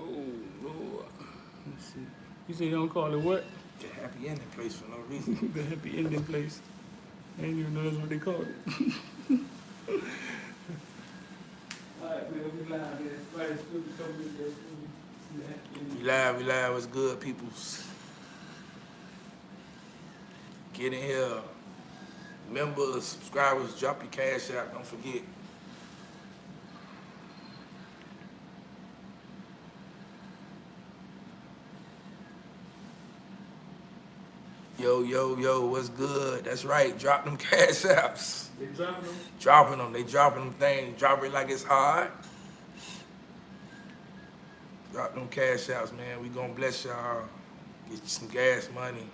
Oh, Lord. Let's see. You say you don't call it what? The happy ending place for no reason. The happy ending place. I didn't even know that's what they called it. Alright, man, we live here. Right, still come with that. We live, what's good, peoples? Get in here. Members, subscribers, drop your cash out, don't forget. Yo, what's good? That's right, drop them cash apps. They dropping them? They dropping them things. Drop it like it's hard. Drop them cash apps, man. We gonna bless y'all. Get you some gas money.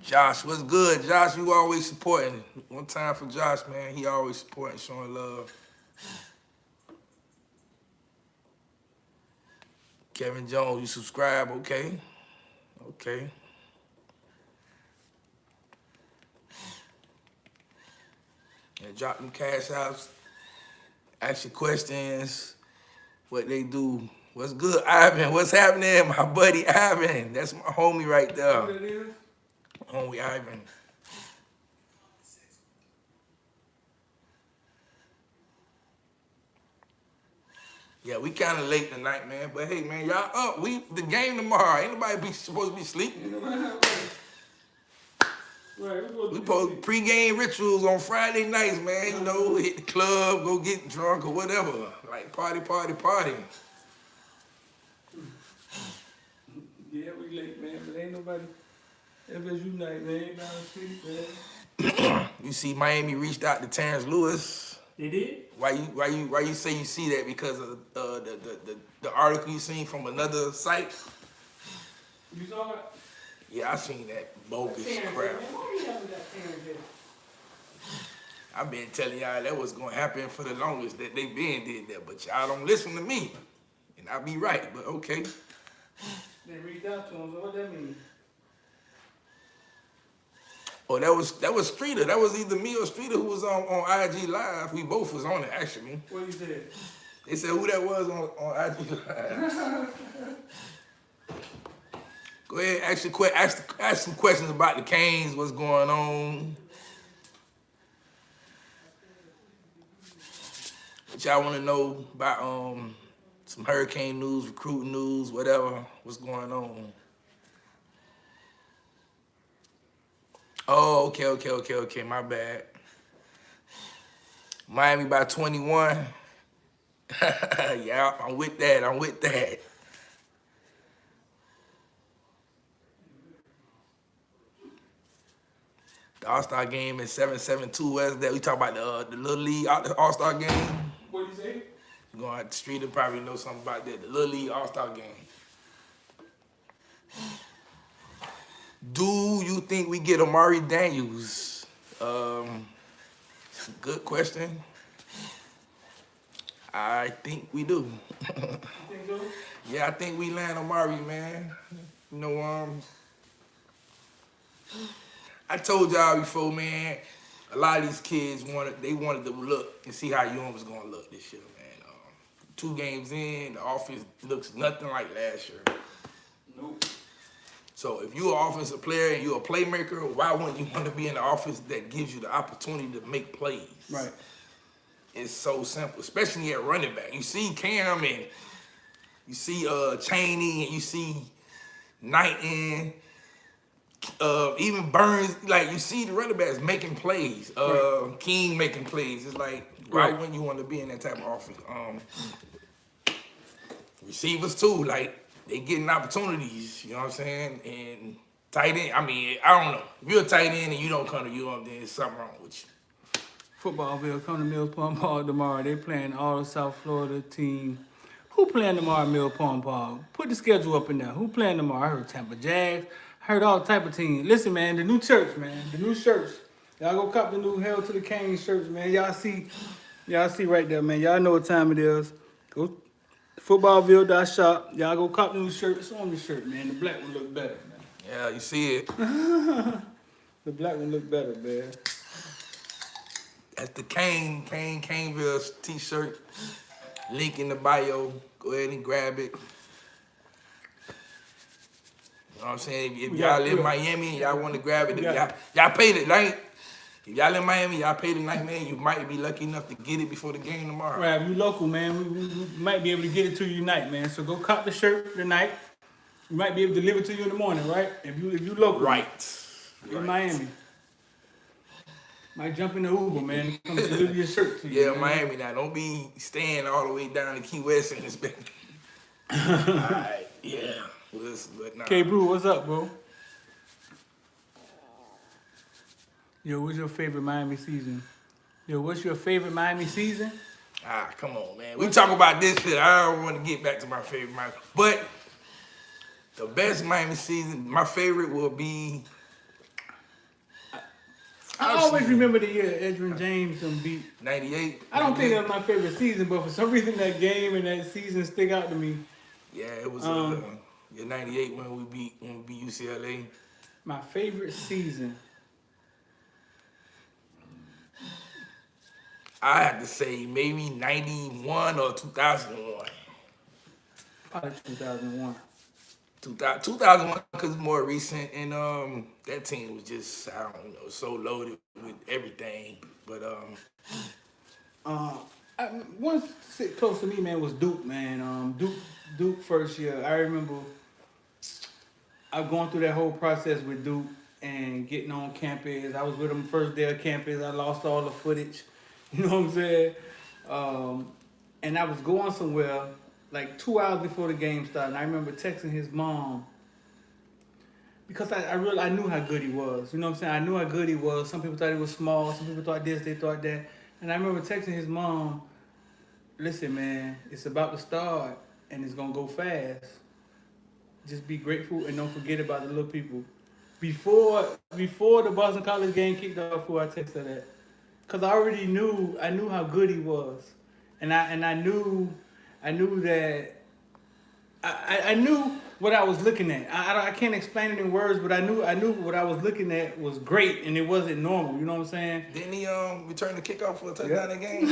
Josh, what's good? Josh, you always supporting. One time for Josh, man. He always supporting, showing love. Kevin Jones, you subscribe, okay? Okay. And drop them cash outs. Ask your questions. What they do. What's good, Ivan? What's happening? My buddy Ivan. That's my homie right there. What it is? Homie Ivan. Yeah, we kind of late tonight, man. But hey, man, y'all up. The game tomorrow. Ain't nobody supposed to be sleeping. We post pre-game rituals on Friday nights, man. You know, hit the club, go get drunk or whatever. Like party. Yeah, we late, man. But ain't nobody. FSU night, man. Ain't nobody sleep, man. You see, Miami reached out to Terrence Lewis. They did? Why you say you see that? Because of the article you seen from another site? You saw it? Yeah, I seen that bogus crap. Why you having that Terrence? I've been telling y'all that was gonna happen for the longest, that they been did that, but y'all don't listen to me. And I be right, but okay. They reached out to him, so what that mean? Oh, that was Streeter. That was either me or Streeter who was on IG Live. We both was on it, actually. What you said? They said who that was on IG Live. Go ahead, ask some questions about the Canes, what's going on. What y'all want to know about some hurricane news, recruiting news, whatever, what's going on. Oh, okay, my bad. Miami by 21. Yeah, I'm with that. The All-Star game is 7/7/2. Where's that? We talk about the Little League All-Star game. What you say? You're going out the street and probably know something about that. The Little League All-Star game. Do you think we get Amari Daniels? Good question. I think we do. You think so? Yeah, I think we land Amari, man. You know, I told y'all before, man, a lot of these kids wanted to look and see how Young was gonna look this year, man. 2 games in, the offense looks nothing like last year. Nope. So if you're an offensive player and you're a playmaker, why wouldn't you want to be in the offense that gives you the opportunity to make plays? Right. It's so simple, especially at running back. You see Cam and you see Chaney and you see Knighton, even Burns. Like you see the running backs making plays, right. King making plays. It's like why wouldn't you want to be in that type of offense? Receivers too, like. They getting opportunities, you know what I'm saying? And tight end, I mean, I don't know. If you're a tight end and you don't come to UM, then there's something wrong with you. Footballville, come to Mill Pond Park tomorrow. They playing all the South Florida team. Who playing tomorrow at Mill Pond Park? Put the schedule up in there. Who playing tomorrow? I heard Tampa Jags. I heard all type of teams. Listen, man, the new church, man. The new shirts. Y'all go cop the new Hell to the Canes shirts, man. Y'all see right there, man. Y'all know what time it is. Go footballville.shop. Y'all go cop the new shirt. It's on the shirt, man. The black one look better, man. Yeah, you see it. The black one look better, man. That's the Caneville t-shirt. Link in the bio. Go ahead and grab it. You know what I'm saying? If y'all in Miami and y'all want to grab it, y'all paid it, right? If y'all in Miami, y'all pay tonight, man, you might be lucky enough to get it before the game tomorrow. Right, if you local, man, we might be able to get it to you tonight, man. So go cop the shirt tonight. We might be able to deliver it to you in the morning, right? If you local. Right. In Miami. Might jump in the Uber, man. Come deliver your shirt to you. Yeah, man. Miami now. Don't be staying all the way down to Key West and it's been. Alright, yeah. But nah. K Brew, what's up, bro? Yo, what's your favorite Miami season? Yo, what's your favorite Miami season? Ah, come on, man. We talk about this shit. I don't want to get back to my favorite Miami. But the best Miami season, my favorite will be. I always remember the year Edgerrin James beat 98. I don't think that was my favorite season, but for some reason that game and that season stick out to me. Yeah, it was 98 when we beat UCLA. My favorite season. I have to say maybe 91 or 2001. Probably 2001. 2001 because it's more recent, and that team was just, I don't know, so loaded with everything. But one sit close to me, man, was Duke, man. Duke first year. I remember I was going through that whole process with Duke and getting on campus. I was with them first day of campus. I lost all the footage. You know what I'm saying? And I was going somewhere like 2 hours before the game started. And I remember texting his mom because I knew how good he was. You know what I'm saying? I knew how good he was. Some people thought he was small. Some people thought this, they thought that. And I remember texting his mom, listen, man, it's about to start and it's going to go fast. Just be grateful and don't forget about the little people. Before the Boston College game kicked off, I texted that. Because I knew how good he was. And I knew that I knew what I was looking at. I can't explain it in words, but I knew what I was looking at was great, and it wasn't normal. You know what I'm saying? Didn't he return the kickoff for a touchdown that game?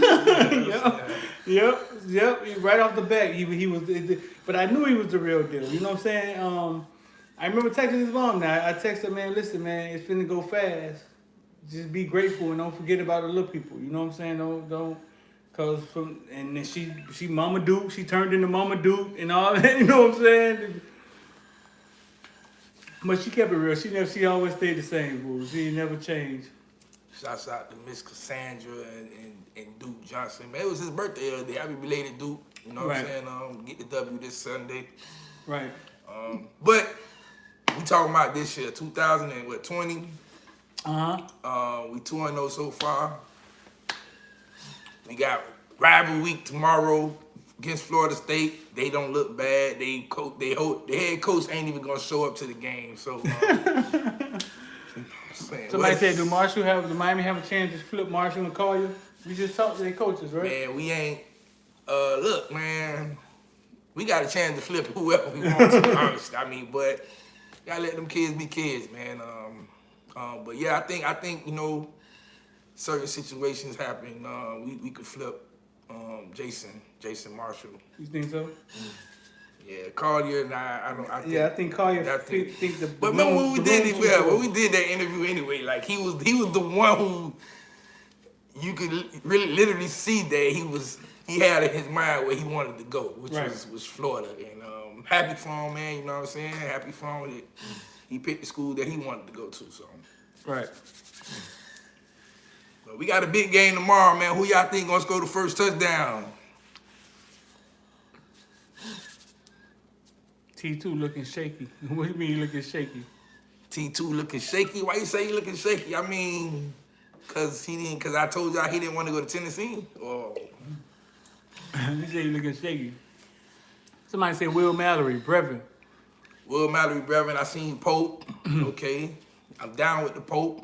Yep. Right off the bat, he was. But I knew he was the real deal. You know what I'm saying? I remember texting his mom. Now I texted, man, listen, man, it's finna go fast. Just be grateful and don't forget about the little people. You know what I'm saying? Don't. Cause and then she Mama Duke, she turned into Mama Duke and all that, you know what I'm saying? But she kept it real. She always stayed the same, boo. She never changed. Shouts out to Miss Cassandra and Duke Johnson. Man, it was his birthday the other day. Happy belated Duke. You know what I'm saying? Get the W this Sunday. Right. But we talking about this year, 2020. We 2-0 so far. We got rival week tomorrow against Florida State. They don't look bad. The head coach ain't even gonna show up to the game. So somebody said, do Miami have a chance to flip Marshall and call you? We just talked to their coaches, right? Man, we ain't. Look, man, we got a chance to flip whoever we want to. Honestly, I mean, but gotta let them kids be kids, man. But yeah, I think you know. Certain situations happen. We could flip Jason Marshall. You think so? Yeah, Collier and I think Collier. Think the. But remember when we did that interview anyway? Like he was the one who you could really literally see that he had in his mind where he wanted to go, which was Florida. And happy for him, man. You know what I'm saying? Happy for him that he picked the school that he wanted to go to. So. Right. We got a big game tomorrow, man. Who y'all think gonna score the first touchdown? T2 looking shaky. What do you mean looking shaky? T2 looking shaky? Why you say he looking shaky? I mean, cause I told y'all he didn't want to go to Tennessee? Oh. You say he looking shaky. Somebody say Will Mallory, Brevin. Will Mallory, Brevin. I seen Pope. Okay. I'm down with the Pope.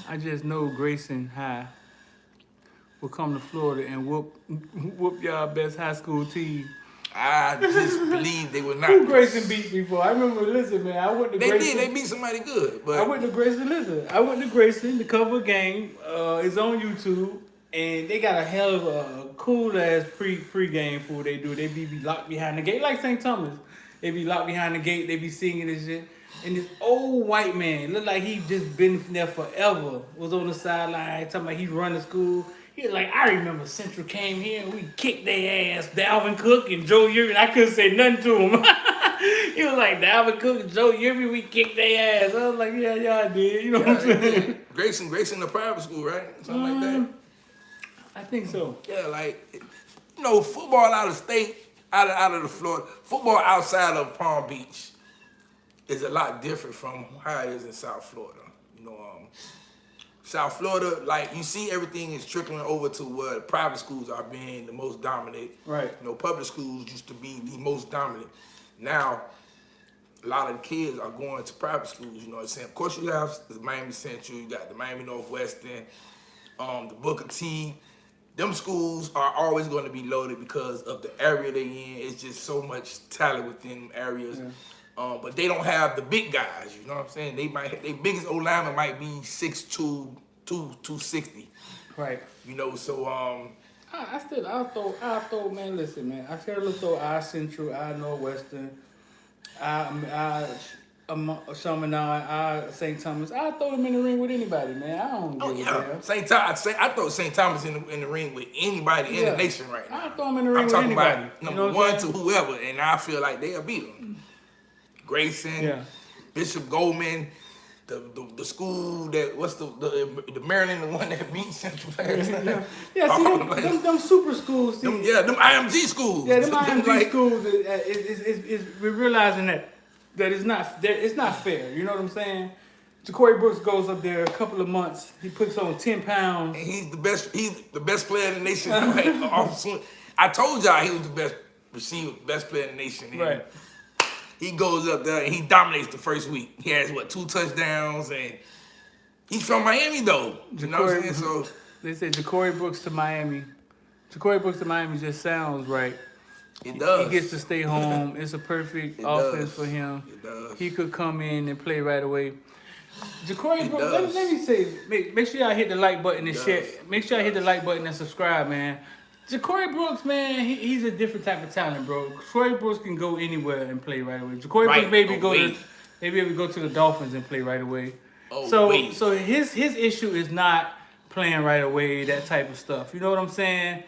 I just know Grayson High will come to Florida and whoop y'all best high school team. I just believe they were not. Who Grayson beat before? I remember, listen, man, I went to They Grayson. did. They beat somebody good. But I went to Grayson, listen. I went to Grayson, the cover game. It's on YouTube. And they got a hell of a cool ass pre-game food they do. They be locked behind the gate, like St. Thomas. They be locked behind the gate, they be singing this shit. And this old white man, looked like he just been there forever, was on the sideline talking about he run the school. He was like, I remember Central came here and we kicked their ass. Dalvin Cook and Joe Yuri. I couldn't say nothing to him. He was like, Dalvin Cook and Joe Yuri, we kicked their ass. I was like, yeah, y'all did. You know what I'm saying? Grayson, the private school, right? Something like that. I think so. Yeah, like, you know, football out of state, out of the Florida, football outside of Palm Beach is a lot different from how it is in South Florida. You know, South Florida, like, you see everything is trickling over to where private schools are being the most dominant. Right. You know, public schools used to be the most dominant. Now, a lot of the kids are going to private schools, you know what I'm saying? Of course, you have the Miami Central, you got the Miami Northwestern, the Booker T. Them schools are always going to be loaded because of the area they in. It's just so much talent within them areas. Yeah. But they don't have the big guys, you know what I'm saying? They biggest O-lineman might be 6'2", 260. Right. You know, so I'll throw, man, listen, man. I still throw I Central, I Northwestern, I Chaminade, I St. Thomas. I throw them in the ring with anybody, man. I don't give a damn. St. Thomas. I throw St. Thomas in the ring with anybody in the nation right now. I throw them in the ring with anybody. I'm talking about number one to whoever, and I feel like they'll beat them. Grayson, Bishop Goldman, the school that the Maryland, the one that beat Central last time. See them super schools. Them IMG schools. Yeah, them IMG schools. We're realizing that it's not fair. You know what I'm saying? Ja'Cory Brooks goes up there a couple of months. He puts on 10 pounds. And he's the best. He's the best player in the nation. I told y'all he was the best receiver, best player in the nation. Right. He goes up there and he dominates the first week. He has 2 touchdowns, and he's from Miami though. You know what I'm saying? So they say Ja'Cory Brooks to Miami. Ja'Cory Brooks to Miami just sounds right. It does. He gets to stay home. It's a perfect offense for him. It does. He could come in and play right away. Ja'Cory Brooks, let me say, make sure y'all hit the like button and share. Make sure y'all hit the like button and subscribe, man. Ja'Cory Brooks, man, he's a different type of talent, bro. Ja'Cory Brooks can go anywhere and play right away. Ja'Cory Brooks maybe go to the Dolphins and play right away. So his issue is not playing right away, that type of stuff. You know what I'm saying?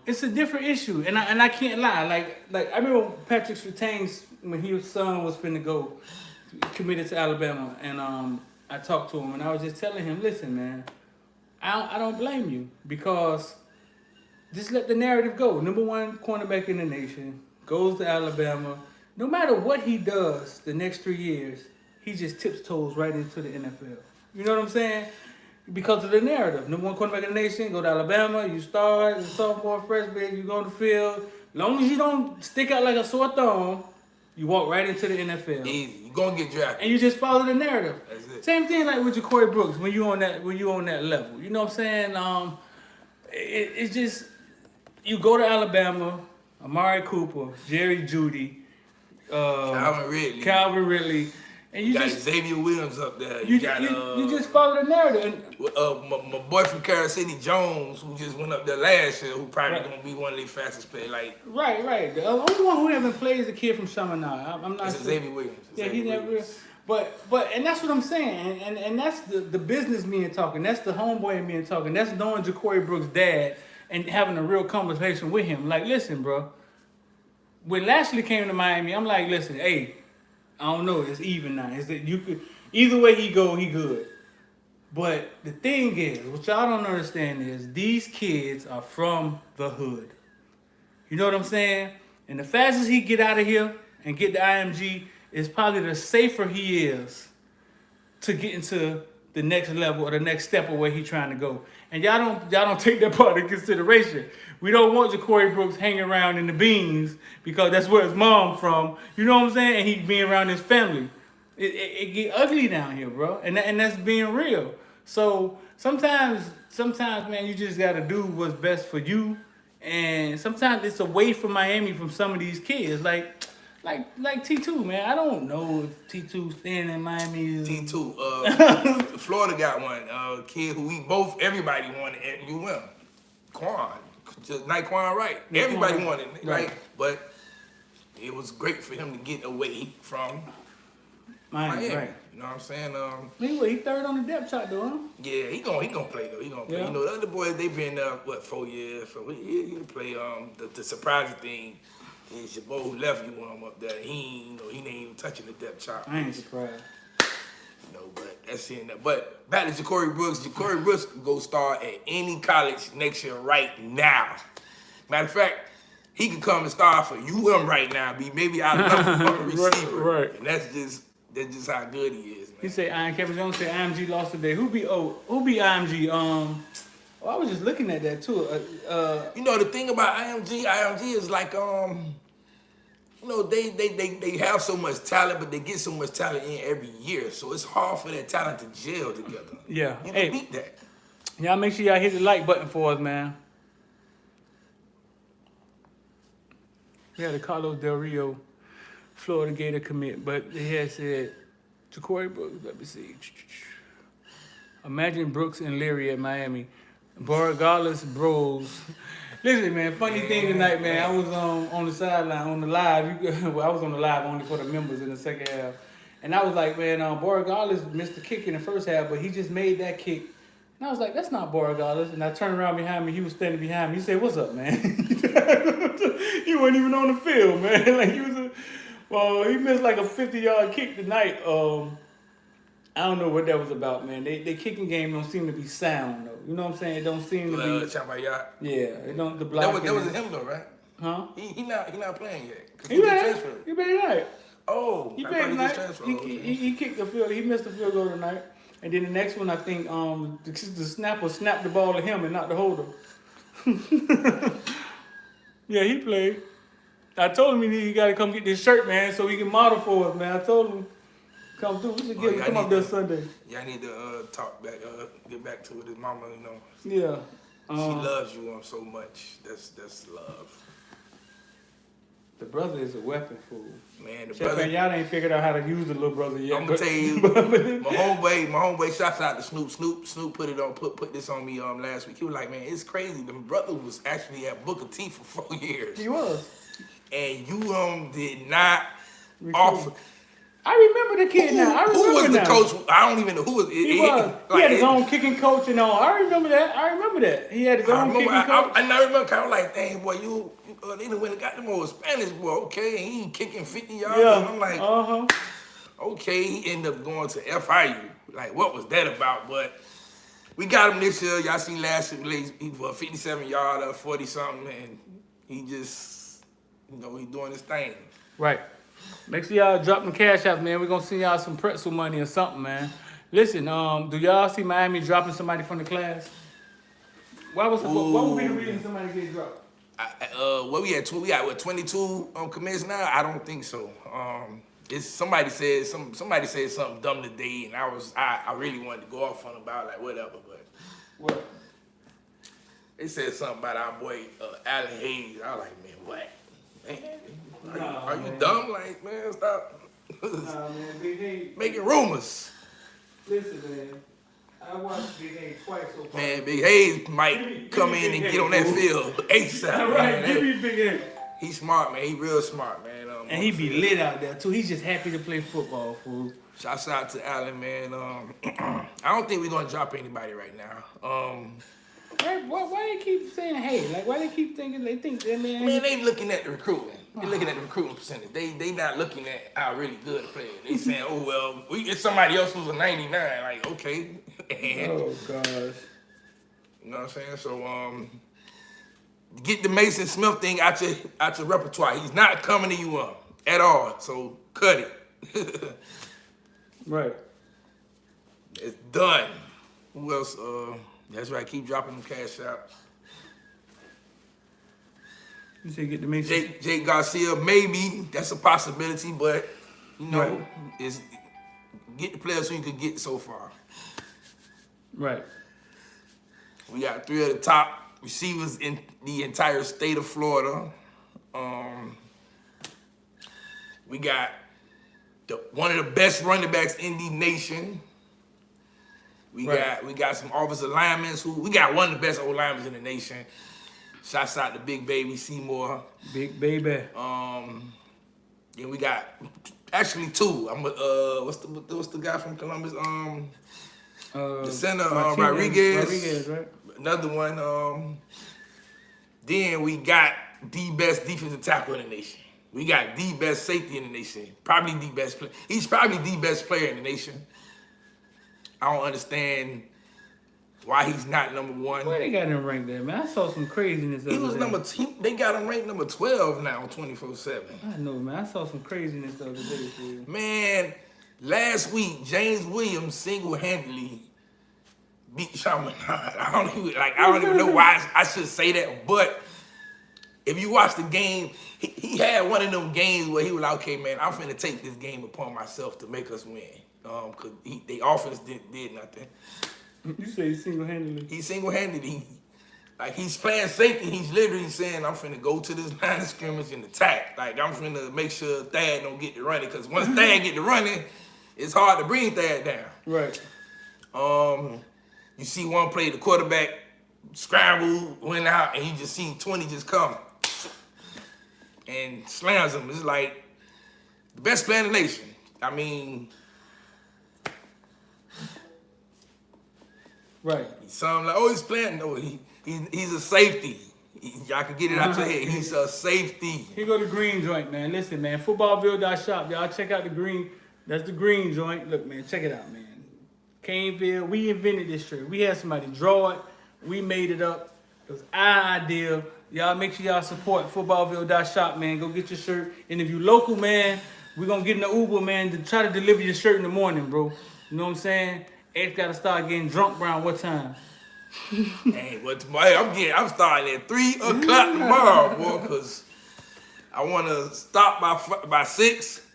It's a different issue, and I can't lie. Like I remember Patrick Surtain's when his son was finna go committed to Alabama, and I talked to him, and I was just telling him, listen, man, I don't blame you because. Just let the narrative go. Number 1 cornerback in the nation, goes to Alabama. No matter what he does the next 3 years, he just tiptoes right into the NFL. You know what I'm saying? Because of the narrative. Number 1 cornerback in the nation, go to Alabama, you start as a sophomore, freshman, you go on the field. As long as you don't stick out like a sore thumb, you walk right into the NFL. Easy. You're going to get drafted. And you just follow the narrative. That's it. Same thing like with Ja'Cory Brooks when you on that level. You know what I'm saying? It's just... You go to Alabama, Amari Cooper, Jerry Jeudy, Calvin Ridley, and you got just Xavier Williams up there. You just follow the narrative. My boy from Carol City, Jones, who just went up there last year, who probably gonna be one of the fastest players. Like right. The only one who haven't played is a kid from Chaminade. I'm not. It's Xavier Williams. He never. But and that's what I'm saying, and that's the business me and talking. That's the homeboy me and talking. That's knowing Ja'Cory Brooks' dad. And having a real conversation with him. Like, listen, bro. When Lashley came to Miami, I'm like, listen, hey, I don't know, it's even now. Is that you could either way he go, he good. But the thing is, what y'all don't understand is these kids are from the hood. You know what I'm saying? And the fastest he get out of here and get the IMG is probably the safer he is to get into the next level or the next step of where he's trying to go. And y'all don't take that part into consideration. We don't want Ja'Cory Brooks hanging around in the beans because that's where his mom from. You know what I'm saying? And he being around his family. It get ugly down here, bro. And that's being real. So sometimes, man, you just gotta do what's best for you And sometimes it's away from Miami from some of these kids. Like T2, man. I don't know if T2 staying in Miami is T2. Florida got one. Kid who everybody wanted at UM. Quan. Just Naquan Wright. Yeah, Everybody Quan wanted, Wright. right? But it was great for him to get away from Miami. Right. You know what I'm saying? Anyway, he third on the depth chart though, huh? Yeah, he gonna play though. He gonna play. Yeah. You know, the other boys they been 4 years, so he'll play. The surprising thing is your boy who left up there. He ain't even touching the depth chart. I ain't surprised. But that's it. But back to Ja'Cory Brooks. Ja'Cory Brooks go start at any college next year right now. Matter of fact, he could come and start for UM right now. Be maybe our number one receiver. Right. And that's just how good he is, man. He said, Kevin Jones said IMG lost today. Who be IMG? I was just looking at that too. You know, the thing about IMG is like, you know, they have so much talent, but they get so much talent in every year. So it's hard for that talent to gel together. Yeah. You Hey, beat that. y'all make sure y'all hit the like button for us, man. We had a Carlos Del Rio, Florida Gator commit, but they had said, Ja'Cory Brooks, let me see. Imagine Brooks and Leary at Miami. Regardless, bros. Listen, man, funny thing tonight, man. I was on the sideline, on the live. Well, I was on the live only for the members in the second half. And I was like, man, Borregales missed the kick in the first half, but he just made that kick. And I was like, that's not Borregales. And I turned around behind me. He was standing behind me. He said, what's up, man? He wasn't even on the field, man. Like he missed like a 50-yard kick tonight. I don't know what that was about, man. They kicking game don't seem to be sound, though. You know what I'm saying? It don't seem to be. Yeah, it don't. The blocking. That wasn't him though, right? Huh? He not playing yet. He played tonight. Oh, He played tonight. He kicked the field. He missed the field goal tonight. And then the next one, I think the snapper snapped the ball to him and not the holder. Yeah, he played. I told him he got to come get this shirt, man, so he can model for us, man. I told him. Come through. We should come up there Sunday. Yeah, I need to talk back, get back to his mama. You know. Yeah. She loves you so much. That's love. The brother is a weapon, fool. Man, the Chef, brother. y'all ain't figured out how to use the little brother yet. I'm gonna tell you, my homeboy. Shouts out to Snoop. Snoop put this on me last week. He was like, man, it's crazy. The brother was actually at Booker T for 4 years. He was. And you did not offer. I remember the kid now. Who was the coach? I don't even know who was. He had his own kicking coach and all. I remember that. He had his own kicking coach. I remember kind of like, dang, boy, you they done went and got them old Spanish boy. Okay, he ain't kicking 50 yards. Yeah. And I'm like, okay, he ended up going to FIU. Like, what was that about? But we got him this year. Y'all seen last year, he was 57-yarder, 40-something, and he just, he doing his thing. Right. Make sure y'all drop them cash out, man. We're going to send y'all some pretzel money or something, man. Listen, do y'all see Miami dropping somebody from the class? What would be the reason somebody gets dropped? We got 22 commits now? I don't think so. Somebody said something dumb today, and I really wanted to go off on about like whatever, but what? They said something about our boy Allen Hayes. I was like, man, what? Man, are you dumb? Like, man, stop. Nah, man, Big Hayes. Making rumors. Listen, man. I watched Big Hayes twice so far. Man, Big Hayes might come in and get on that field ASAP. All right, give me Big Hayes. He's smart, man. He real smart, man. And he be lit out there, too. He's just happy to play football, fool. Shouts out to Allen, man. I don't think we're going to drop anybody right now. Why they keep saying, hey? Like, why they keep thinking, they think that, man? Man, they looking at the recruiting. They looking at the recruiting percentage. They not looking at how really good the player. They saying, oh, well, we get somebody else who's a 99. Like, okay. Oh, gosh. You know what I'm saying? So, get the Mason Smith thing out your repertoire. He's not coming to you at all. So, cut it. Right. It's done. Who else? That's right. Keep dropping them cash out. You say get the Mason. Jake Garcia, maybe that's a possibility, but right. It's get the players who you could get so far. Right. We got 3 of the top receivers in the entire state of Florida. We got one of the best running backs in the nation. We got some offensive linemen we got one of the best old linemen in the nation. Shouts out to Big Baby Seymour. Big Baby. Then we got actually two. What's the guy from Columbus? The center, Rodriguez, right? Another one. Then we got the best defensive tackle in the nation. We got the best safety in the nation. Probably the best player. He's probably the best player in the nation. I don't understand why he's not number one. Where they got him ranked there, man? I saw some craziness. He was number 2. They got him ranked number 12 now, 24/7. I know, man. I saw some craziness the other day, dude. Man, last week James Williams single-handedly beat Shaman. I don't even know why I should say that, but if you watch the game, he had one of them games where he was like, okay, man, I'm finna take this game upon myself to make us win. Cause the offense did nothing. You say single-handedly? He single-handedly, he's playing safety. He's literally saying, I'm finna go to this line of scrimmage and attack. Like, I'm finna make sure Thad don't get to running. Because once Thad get to running, it's hard to bring Thad down. Right. You see one play, the quarterback scrambled, went out, and you just seen 20 just come and slams him. It's like the best player in the nation. I mean, right. Some like, oh, he's playing. No, he's a safety. Y'all can get it out your head. He's a safety. Here go the green joint, man. Listen, man. Footballville.shop. Y'all check out the green. That's the green joint. Look, man, check it out, man. Caneville, we invented this shirt. We had somebody draw it. We made it up. It was our idea. Y'all make sure y'all support footballville.shop, man. Go get your shirt. And if you local, man, we're going to get in the Uber, man, to try to deliver your shirt in the morning, bro. You know what I'm saying? X got to start getting drunk around what time? Hey, but tomorrow, I'm starting at 3 o'clock tomorrow, boy, because I want to stop by 6.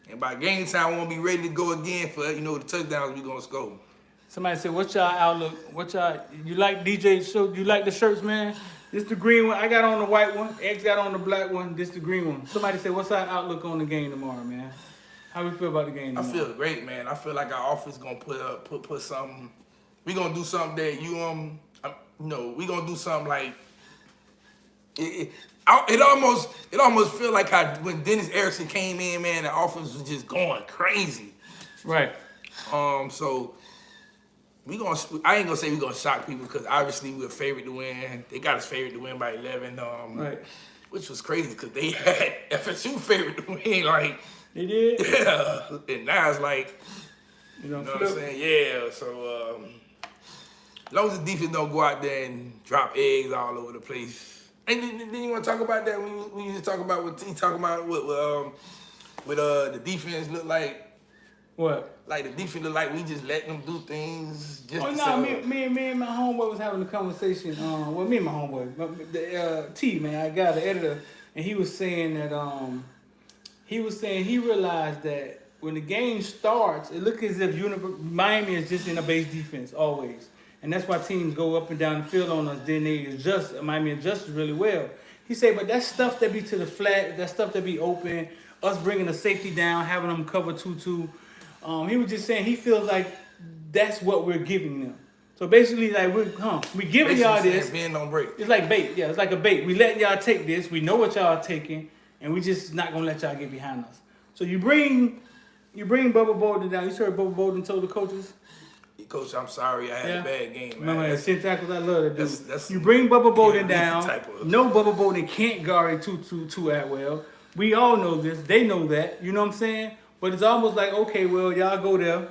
And by game time, I want to be ready to go again for, the touchdowns we're going to score. Somebody said, what's y'all outlook? You like DJ show? You like the shirts, man? This the green one. I got on the white one. X got on the black one. This the green one. Somebody said, what's our outlook on the game tomorrow, man? How we feel about the game tomorrow? I feel great, man. I feel like our offense going to put something. We're going to do something that we're going to do something like, it almost feel like how when Dennis Erickson came in, man, the offense was just going crazy. Right. So I ain't gonna say we're gonna shock people because obviously we're favored to win. They got us favored to win by 11. Right. Which was crazy because they had FSU favored to win. Like they did. Yeah. And now it's like, you know what I'm saying? Yeah. So as long as the defense don't go out there and drop eggs all over the place. And then you want to talk about that when you talk about what he talking about with the defense look like. What? Like the defense look like we just letting them do things. Me and my homeboy was having a conversation. Me and my homeboy, the T man, I got an editor, and he was saying that he realized that when the game starts, it looks as if Miami is just in a base defense always. And that's why teams go up and down the field on us. Then they Miami adjusts really well. He said, but that stuff that be to the flat, that stuff that be open, us bringing the safety down, having them cover 2-2. He was just saying he feels like that's what we're giving them. So basically, like we giving y'all this. Bend don't break. It's like bait. Yeah, it's like a bait. We letting y'all take this. We know what y'all are taking, and we just not gonna let y'all get behind us. So you bring Bubba Bolden down. You heard Bubba Bolden told the coaches. Coach, I'm sorry, I had a bad game, man. Remember, 10 tackles, I love that dude. You bring Bubba Bolden down. No, Bubba Bolden can't guard too at well. We all know this. They know that. You know what I'm saying? But it's almost like, okay, well, y'all go there.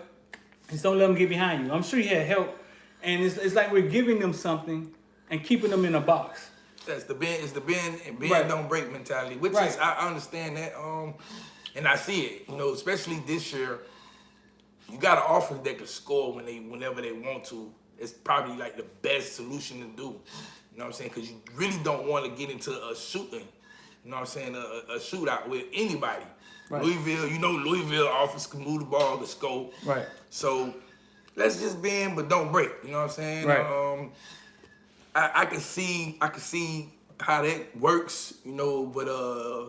Just don't let them get behind you. I'm sure you had help. And it's like we're giving them something and keeping them in a box. That's the bend and bend Right. don't break mentality, which Right. is, I understand that. And I see it, especially this year. You got an offense that can score whenever they want to. It's probably like the best solution to do. You know what I'm saying? Because you really don't want to get into a shooting. You know what I'm saying? A shootout with anybody. Right. Louisville offense can move the ball, can score. Right. So let's just bend but don't break. You know what I'm saying? Right. I can see how that works, you know, but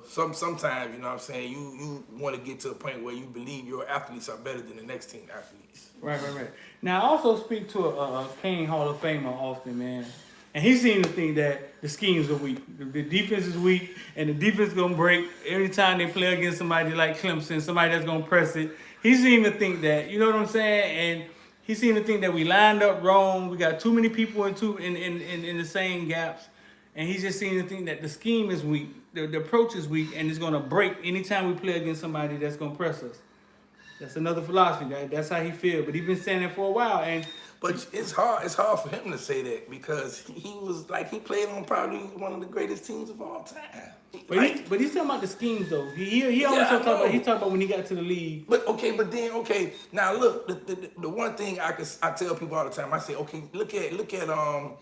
sometimes, you know what I'm saying, you want to get to a point where you believe your athletes are better than the next team athletes. Right. Now, I also speak to a Kane Hall of Famer often, man. And he seems to think that the schemes are weak. The defense is weak, and the defense is going to break every time they play against somebody like Clemson, somebody that's going to press it. He seems to think that, you know what I'm saying? And he seems to think that we lined up wrong. We got too many people in the same gaps. And he just seems to think that the scheme is weak, the approach is weak, and it's going to break anytime we play against somebody that's going to press us. That's another philosophy. That's how he feels. But he's been saying it for a while. But it's hard for him to say that because he was like he played on probably one of the greatest teams of all time. But he's talking about the schemes though. He also talking about when he got to the league. But now look, the one thing I tell people all the time, I say, okay, look at our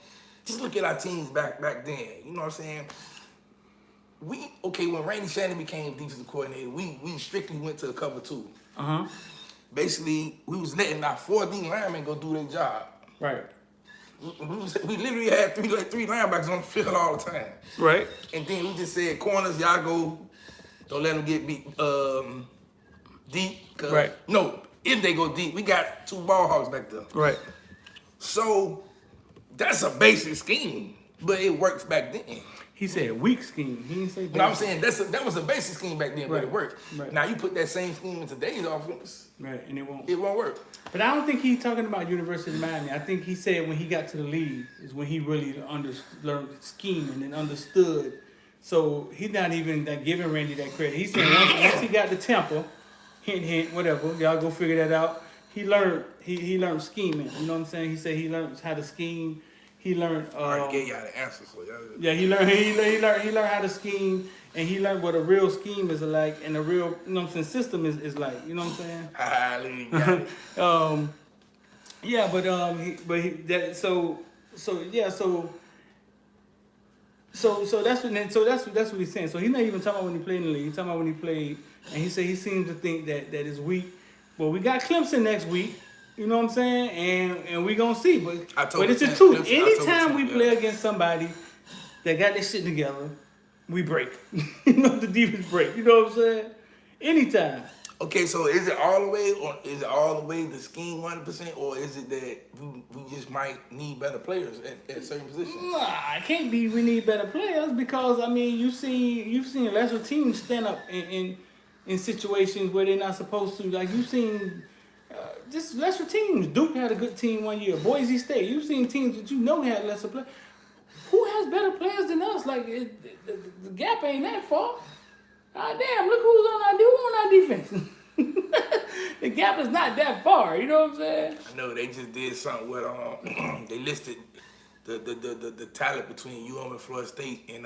teams back then. You know what I'm saying? When Randy Shannon became defensive coordinator, we strictly went to a cover 2. Basically, we was letting our 4D linemen go do their job. Right. We literally had three linebackers on the field all the time. Right. And then we just said, corners, y'all go, don't let them get beat deep. Right. No, if they go deep, we got 2 ball hawks back there. Right. So that's a basic scheme, but it works back then. He said weak scheme. He didn't say basic. But I'm saying that was a basic scheme back then, but it worked. Right. Now you put that same scheme in today's offense. Right, and it won't work. But I don't think he's talking about University of Miami. I think he said when he got to the league is when he really learned scheming and understood. So he's not even giving Randy that credit. He's saying once he got to Temple, hint, whatever, y'all go figure that out. He learned scheming. You know what I'm saying? He said he learned how to scheme. He learned. I already gave y'all the answer, so y'all. Yeah, he learned how to scheme, and he learned what a real scheme is like, and a real, you know what I'm saying, system is like. You know what I'm saying? Yeah, that's what he's saying. So he's not even talking about when he played in the league. He's talking about when he played, and he said he seems to think that is weak. Well, we got Clemson next week. You know what I'm saying? And we gonna see. But it's the truth. Anytime we play against somebody that got their shit together, we break. You know, the defense break. You know what I'm saying? Anytime. Okay, so is it all the way the scheme 100%, or is it that we just might need better players at certain positions? Nah, it can't be we need better players because I mean you've seen lesser teams stand up in situations where they're not supposed to. Like you've seen just lesser teams. Duke had a good team one year. Boise State. You've seen teams that you know had lesser players. Who has better players than us? Like the gap ain't that far. God damn, look who's on our defense. The gap is not that far. You know what I'm saying? I know they just did something with they listed the talent between UM and Florida State, and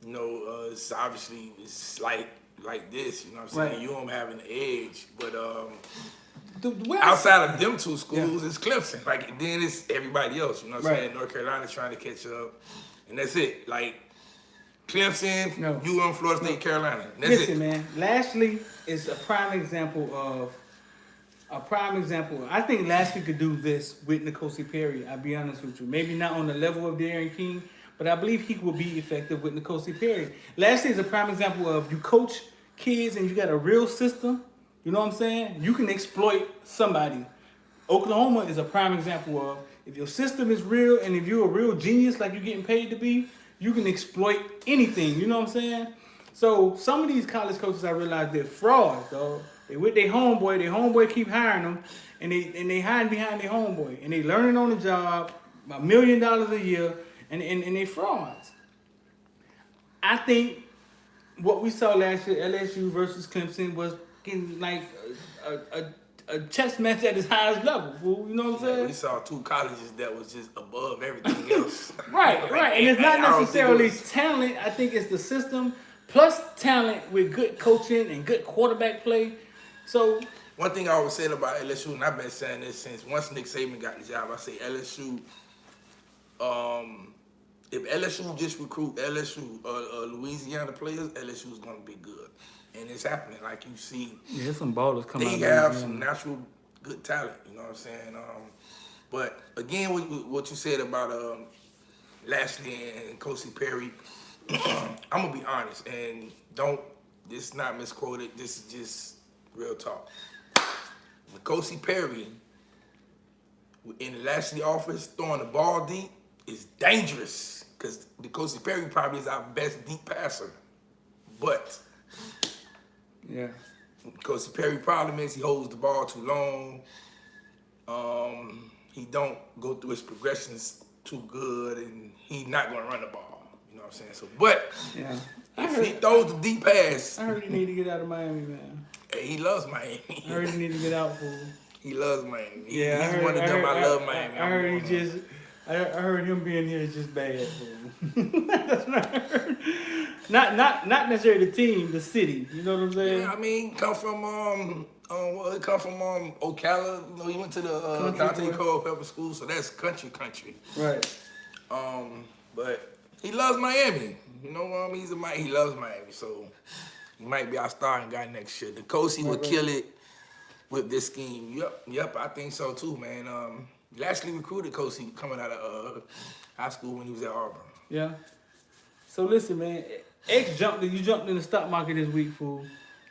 it's obviously it's like this. You know what I'm saying? Right. UM having the edge, but outside of them 2 schools, it's Clemson. Like then it's everybody else. You know what I'm saying? North Carolina's trying to catch up, and that's it. Like Clemson, UM, Florida State, Carolina. That's Listen, it. man. Lashley is a prime example. I think Lashley could do this with N'Kosi Perry. I'll be honest with you. Maybe not on the level of Darren King, but I believe he will be effective with N'Kosi Perry. Lashley is a prime example of you coach kids and you got a real system. You know what I'm saying? You can exploit somebody. Oklahoma is a prime example of if your system is real and if you're a real genius like you're getting paid to be, you can exploit anything. You know what I'm saying? So some of these college coaches, I realize they're frauds, though. They with their homeboy keep hiring them, and they hiding behind their homeboy, and they learning on the job, $1 million a year, and they frauds. I think what we saw last year, LSU versus Clemson, was getting like a chess match at its highest level, fool. You know what I'm saying? We saw 2 colleges that was just above everything else. Right. And it's not necessarily talent. I think it's the system plus talent with good coaching and good quarterback play. So one thing I always said about LSU, and I've been saying this since once Nick Saban got the job, I say LSU. If LSU just recruit LSU Louisiana players, LSU is going to be good. And it's happening, like you see. Yeah, some ballers coming out. They have some natural good talent, you know what I'm saying? But again, what you said about Lashley and Coach Perry, I'm gonna be honest and this is not misquoted. This is just real talk. Coach Perry in the Lashley office throwing the ball deep is dangerous because Coach Perry probably is our best deep passer. But Yeah. Coach Perry problem is he holds the ball too long. He don't go through his progressions too good, and he's not gonna run the ball. You know what I'm saying? So, but Yeah. if he throws the deep pass, I heard you need to get out of Miami, man. hey, he loves Miami. I heard you need to get out, fool. He loves Miami. Yeah, He's one of them. I love Miami. I heard him being here is just bad, fool. That's what I heard. Not necessarily the team, the city. You know what I'm saying? Yeah, I mean, come from Ocala. You know, he went to the Dante Culpepper School, so that's country. Right. But he loves Miami. You know, he loves Miami, so he might be our starting guy next year. The coach, he would kill it with this scheme. Yep, I think so too, man. He actually recruited Coach coming out of high school when he was at Auburn. Yeah. So listen, man. You jumped in the stock market this week, fool.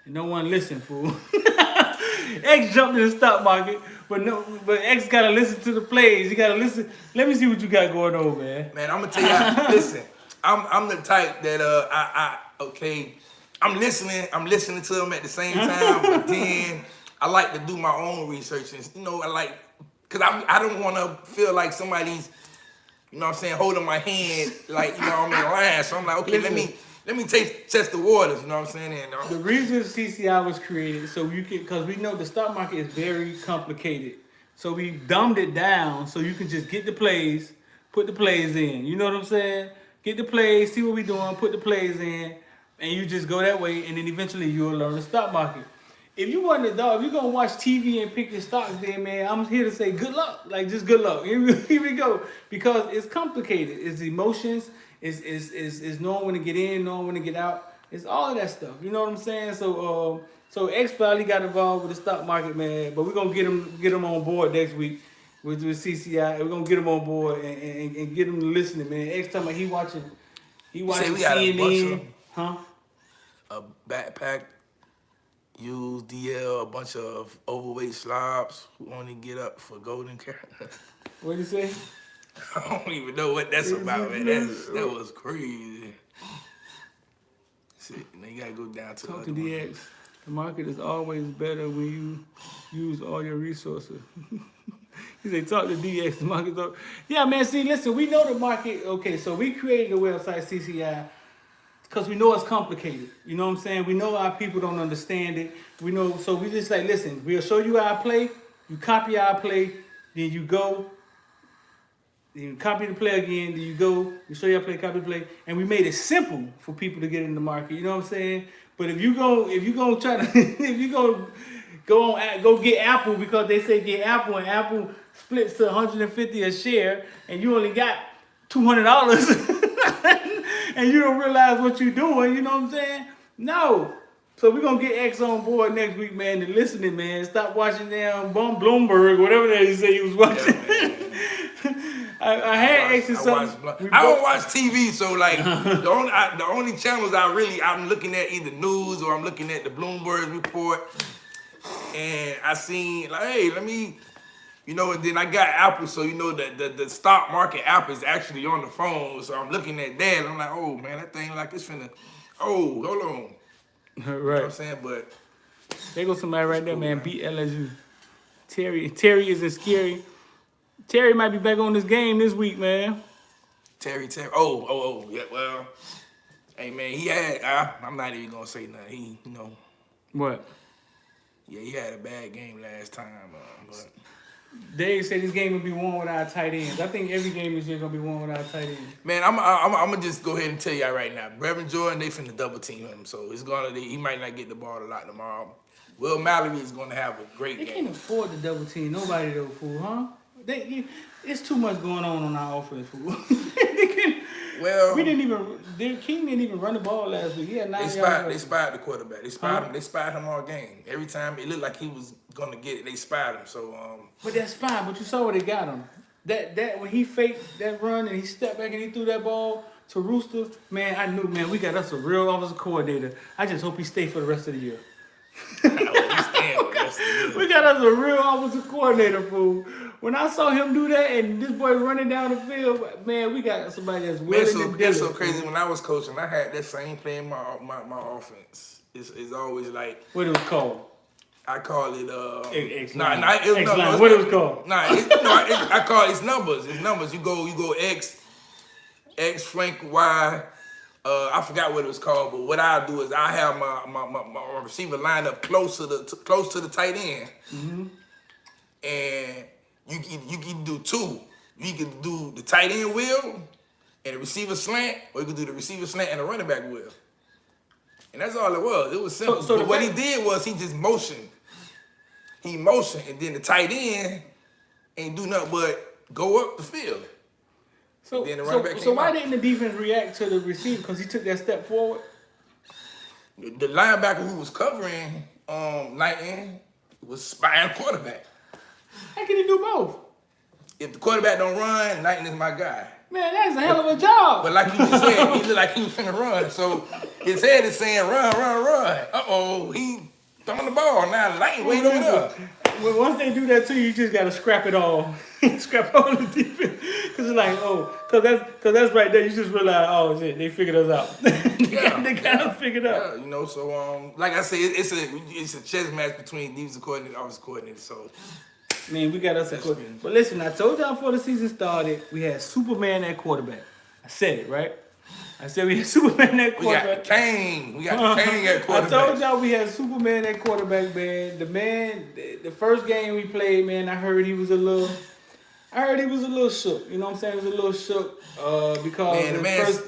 And no one listened, fool. X jumped in the stock market, but X gotta listen to the plays. You gotta listen. Let me see what you got going on, man. Man, I'm gonna tell you. Listen, I'm the type that I'm listening to them at the same time, but then I like to do my own research, and because I don't want to feel like somebody's, you know what I'm saying, holding my hand like, you know, I'm in line. So I'm like, okay, let me test the waters, you know what I'm saying? And, the reason CCI was created, so you can, because we know the stock market is very complicated. So we dumbed it down so you can just get the plays, put the plays in. You know what I'm saying? Get the plays, see what we're doing, put the plays in, and you just go that way, and then eventually you'll learn the stock market. If you want to, dog, if you're going to watch TV and pick your stocks there, man, I'm here to say good luck. Like, just good luck. Here we go. Because it's complicated. It's emotions. It's knowing when to get in, knowing when to get out. It's all of that stuff. You know what I'm saying? So X finally got involved with the stock market, man. But we're going to get him on board next week with CCI. We're going to get him on board and get him listening, man. X talking about he watching CNN. A backpack. Use DL, a bunch of overweight slobs who only get up for golden carrot. What'd you say? I don't even know what that's about, man. That was crazy. See, now you gotta go down to Talk to DX. The market is always better when you use all your resources. He said, talk to DX. The market's up. Yeah, man, see, listen, we know the market. Okay, so we created a website, CCI, because we know it's complicated. You know what I'm saying? We know our people don't understand it. We know, so we just like, listen, we'll show you our play. You copy our play, then you go. Then you copy the play again, then you go. You show your play, copy the play. And we made it simple for people to get in the market. You know what I'm saying? But if you go try to, if you go get Apple because they say get Apple and Apple splits to 150 a share and you only got $200. And you don't realize what you're doing, you know what I'm saying? No. So we're going to get X on board next week, man, and listening, man. Stop watching damn Bloomberg, whatever that you say he was watching. Yeah, I had X and something. I don't watch TV, so like the only channels I'm looking at either news or I'm looking at the Bloomberg report. And I seen, like, hey, let me... You know, and then I got Apple, so you know the stock market app is actually on the phone. So I'm looking at that, and I'm like, oh man, that thing like this finna. Oh, hold on. Right. You know what I'm saying? But there goes somebody right there, man. Beat LSU. Terry isn't scary. Terry might be back on this game this week, man. Terry. Oh, yeah. Well, hey man, he had. I'm not even gonna say nothing. He, you know. What? Yeah, he had a bad game last time, but. Dave said this game will be won without tight ends. I think every game this year gonna be won without tight ends. Man, I'm gonna just go ahead and tell y'all right now. Brevin Jordan, they finna double team him, so he might not get the ball a lot tomorrow. Will Mallory is gonna have a great game. They can't afford to double team nobody though, fool, huh? It's too much going on our offense, fool. King didn't even run the ball last week. He had 9 yards. They spied the quarterback. They spied him all game. Every time it looked like he was gonna get it. They spied him. So But that's fine. But you saw where they got him. That when he faked that run and he stepped back and he threw that ball to Rooster, man, I knew, man, we got us a real offensive coordinator. I just hope he stay for the rest of the year. he's staying for the rest of the year. We got us a real offensive coordinator, fool. When I saw him do that and this boy running down the field, man, we got somebody that's willing to do it. It's so crazy. When I was coaching, I had that same play in my offense. It's always like What it was called? I call it X-line. What it was called? I call it, it's numbers. It's numbers. You go X flank Y. I forgot what it was called, but what I do is I have my receiver lined up close to the tight end, and you can do two. You can do the tight end wheel and the receiver slant, or you can do the receiver slant and the running back wheel. And that's all it was. It was simple. So but what he did was he just motioned. He motioned, and then the tight end ain't do nothing but go up the field. So So why didn't the defense react to the receiver? Because he took that step forward? The linebacker who was covering Knighton was spying quarterback. How can he do both? If the quarterback don't run, Knighton is my guy. Man, that's a hell of a job. But like you just said, he looked like he was finna run. So his head is saying, run. Uh-oh, he throwing the ball. Now Knighton waiting over there. Well, once they do that to you, you just gotta scrap it all. Scrap all the defense. Cause it's like, cause that's right there. You just realize, oh shit, they figured us out. they got us figured out. Yeah, so like I said, it's a chess match between defensive coordinator and offensive coordinator. So man, we got us a quarterback. But listen, I told y'all before the season started, we had Superman at quarterback. I said it, right? I said we had Superman at quarterback. We got Kane. We got Kane at quarterback. I told y'all we had Superman at quarterback, man. The first game we played, man, I heard he was a little shook. You know what I'm saying? He was a little shook because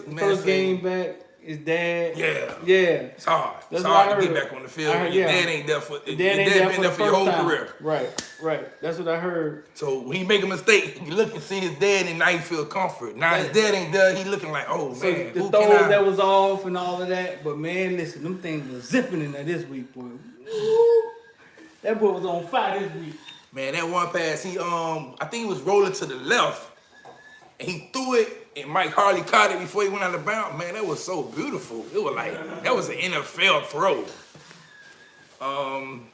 the first game back, his dad. Yeah. It's hard. It's hard to get back on the field. Your dad ain't there for your dad been there for your whole career. Right. That's what I heard. So when he make a mistake, you look and see his dad and now he feel comfort. Now his dad ain't there, he looking like, oh so man. The throws that was off and all of that. But man, listen, them things was zipping in there this week, boy. Woo. That boy was on fire this week. Man, that one pass, I think he was rolling to the left, and he threw it, and Mike Harley caught it before he went out of bounds. Man, that was so beautiful. It was like, that was an NFL throw.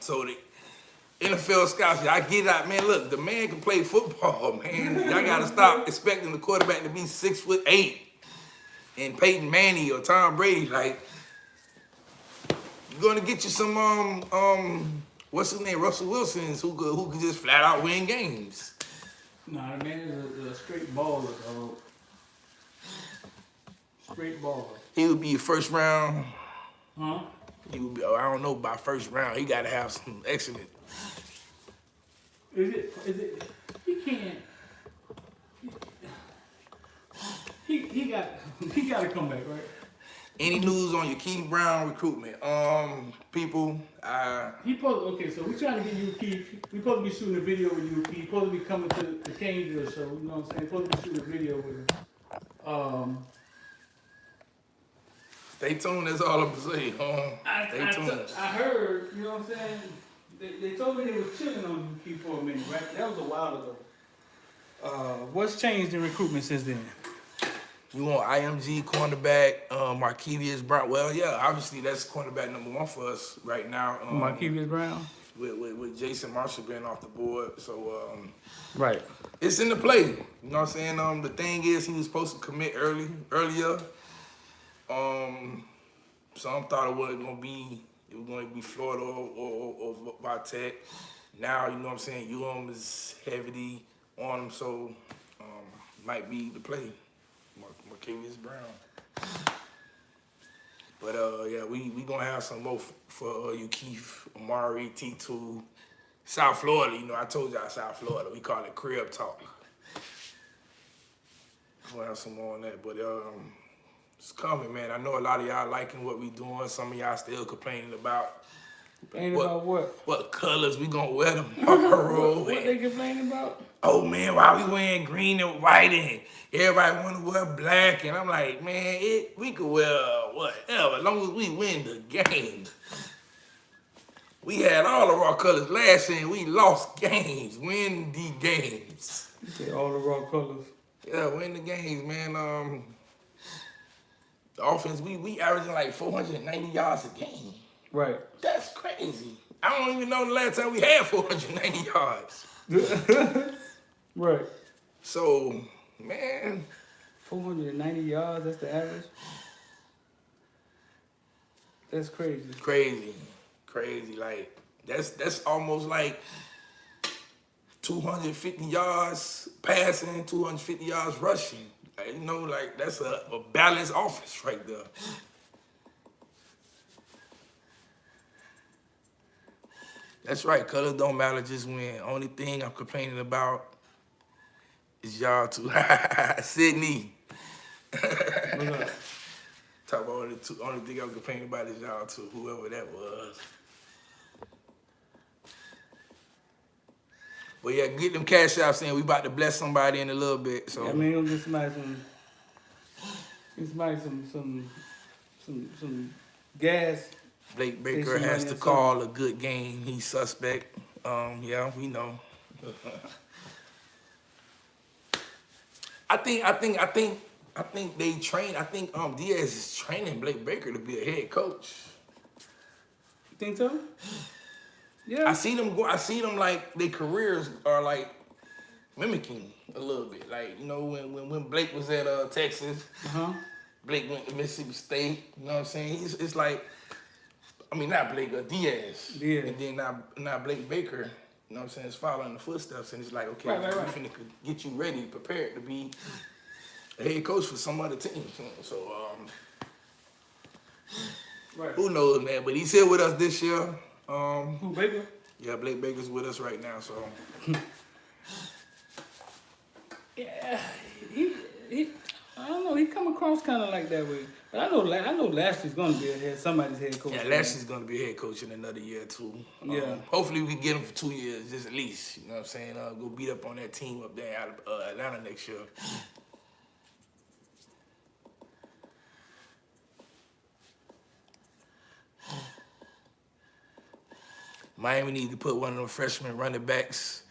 So the NFL scouts, I get out, man, look, the man can play football, man. Y'all gotta stop expecting the quarterback to be 6'8", and Peyton Manning or Tom Brady. Like, you're gonna get you some, what's his name, Russell Wilson's, who could just flat out win games. Nah, the man is a straight baller, dog. Straight baller. He would be a first round. Huh? He would be, I don't know, by first round, he got to have some excellent. Is it, he can't, he got to come back, right? Any news on your Keith Brown recruitment? People, Okay, so we trying to get you Keith. We supposed to be shooting a video with you, Keith. Supposed to be coming to the Canesville show. You know what I'm saying? Supposed to be shooting a video with him. Stay tuned. That's all I'm saying. Stay tuned. I heard. You know what I'm saying? They told me they was chilling on you Keith for a minute, right? That was a while ago. What's changed in recruitment since then? You want IMG cornerback, Markevius Brown. Well, yeah, obviously that's cornerback number one for us right now. Markevius Brown? With Jason Marshall being off the board. So, right. It's in the play. You know what I'm saying? The thing is, he was supposed to commit earlier. Some thought it was going to be Florida or Tech. Now, you know what I'm saying, is heavily on him, so might be the play. Markevius Brown. But yeah, we gonna have some more for you, Keith, Amari, T2, South Florida. You know, I told y'all South Florida. We call it crib talk. We'll have some more on that, but it's coming, man. I know a lot of y'all liking what we doing. Some of y'all still complaining about. Complaining about what? What colors we gonna wear tomorrow? What they complaining about? Oh man, why we wearing green and white and everybody want to wear black? And I'm like, man, we could wear whatever as long as we win the game. We had all of our colors last year and we lost games. Win the games. You say all the raw colors. Yeah, win the games, man. The offense, we averaging like 490 yards a game. Right. That's crazy. I don't even know the last time we had 490 yards. Right. So, man. 490 yards, that's the average? That's crazy. Crazy. Like, that's almost like 250 yards passing, 250 yards rushing. Like, you know, like that's a balanced offense right there. That's right, colors don't matter, just win. Only thing I'm complaining about is y'all two. Sydney. What's up? Talk about only thing I'm complaining about is y'all two, whoever that was. But yeah, get them cash out saying we about to bless somebody in a little bit. So Yeah, I mean, gonna get somebody some gas. Blake Baker has to call a good game. He's suspect. Yeah, we know. I think they train. I think Diaz is training Blake Baker to be a head coach. You think so? Yeah. I see them go. I see them like their careers are like mimicking a little bit. Like, you know, when Blake was at Texas, Blake went to Mississippi State. You know what I'm saying? It's like, I mean, not Blake, Diaz. Yeah. And then now Blake Baker, you know what I'm saying, is following the footsteps, and it's like, okay, right. we're finna get you ready, prepared to be a head coach for some other team. So, right. Who knows, man? But he's here with us this year. Who, Baker? Yeah, Blake Baker's with us right now, so. Yeah, he I don't know, he come across kind of like that way. But I know Lashley's gonna be somebody's head coach. Yeah, Lashley's gonna be head coach in another year or two. Yeah. Hopefully we can get him for 2 years, just at least. You know what I'm saying? Go beat up on that team up there out of Atlanta next year. Miami needs to put one of them freshman running backs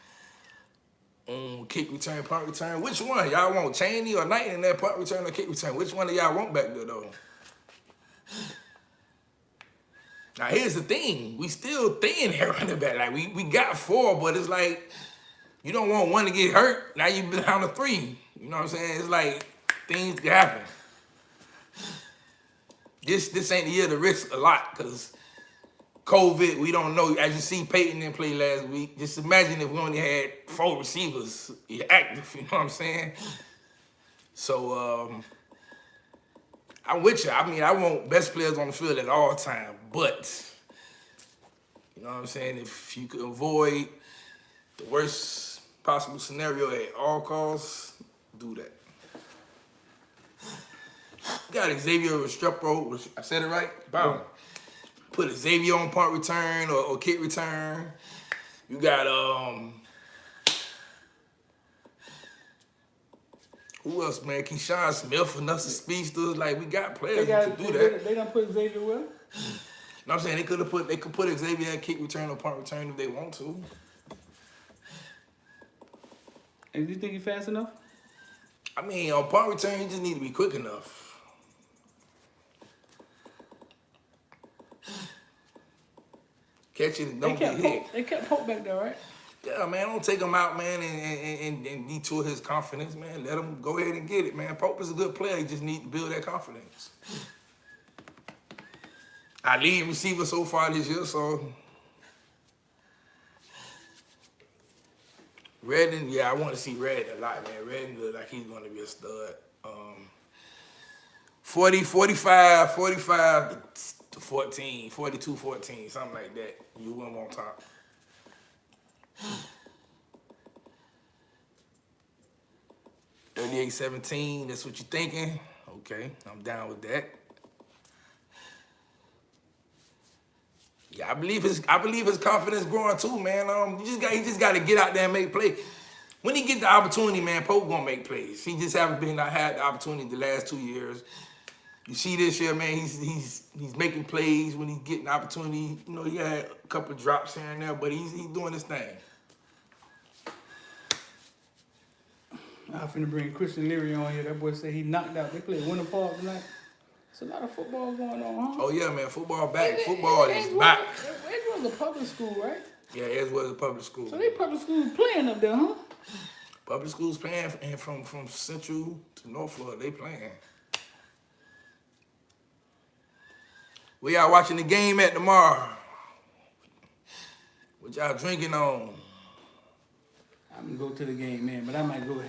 on kick return, punt return. Which one? Y'all want Chaney or Knight in that punt return or kick return? Which one do y'all want back there, though? Now, here's the thing. We still thin at running back. Like, we got 4, but it's like, you don't want one to get hurt. Now you've been down to 3. You know what I'm saying? It's like, things can happen. This ain't the year to risk a lot, because COVID, we don't know. As you see, Peyton didn't play last week. Just imagine if we only had 4 receivers active, you know what I'm saying? So, I'm with you. I mean, I want best players on the field at all times, but, you know what I'm saying? If you could avoid the worst possible scenario at all costs, do that. Got Xavier Restrepo. I said it right? Boom. Put Xavier on punt return or kick return. You got who else, man? Keyshawn Smith and us speedsters. Like, we got players who can do that. They done put Xavier where? You know what I'm saying? They could put Xavier at kick return or punt return if they want to. And do you think he's fast enough? I mean, on punt return, you just need to be quick enough. Catch it and don't get hit. They kept Pope back there, right? Yeah, man, don't take him out, man, and detour his confidence, man. Let him go ahead and get it, man. Pope is a good player. He just needs to build that confidence. Our lead receiver so far this year, so. Redden, yeah, I want to see Redden a lot, man. Redden look like he's going to be a stud. 45 to 14, 42-14, something like that. You want him on top. $38-17, that's what you're thinking? Okay, I'm down with that. Yeah, I believe his confidence growing too, man. He just got to get out there and make plays. When he get the opportunity, man, Pope gonna make plays. He just haven't had the opportunity the last 2 years. You see this year, man, he's making plays when he's getting opportunity. You know, he had a couple of drops here and there, but he's doing his thing. I'm finna bring Christian Leary on here. That boy said he knocked out. They played Winter Park tonight. There's a lot of football going on, huh? Oh yeah, man, football back. Football is back. It was a public school, right? Yeah, it was a public school. So they public schools playing up there, huh? Public schools playing, and from Central to North Florida, they playing. Where y'all watching the game at tomorrow? What y'all drinking on? I'm gonna go to the game, man, but I might go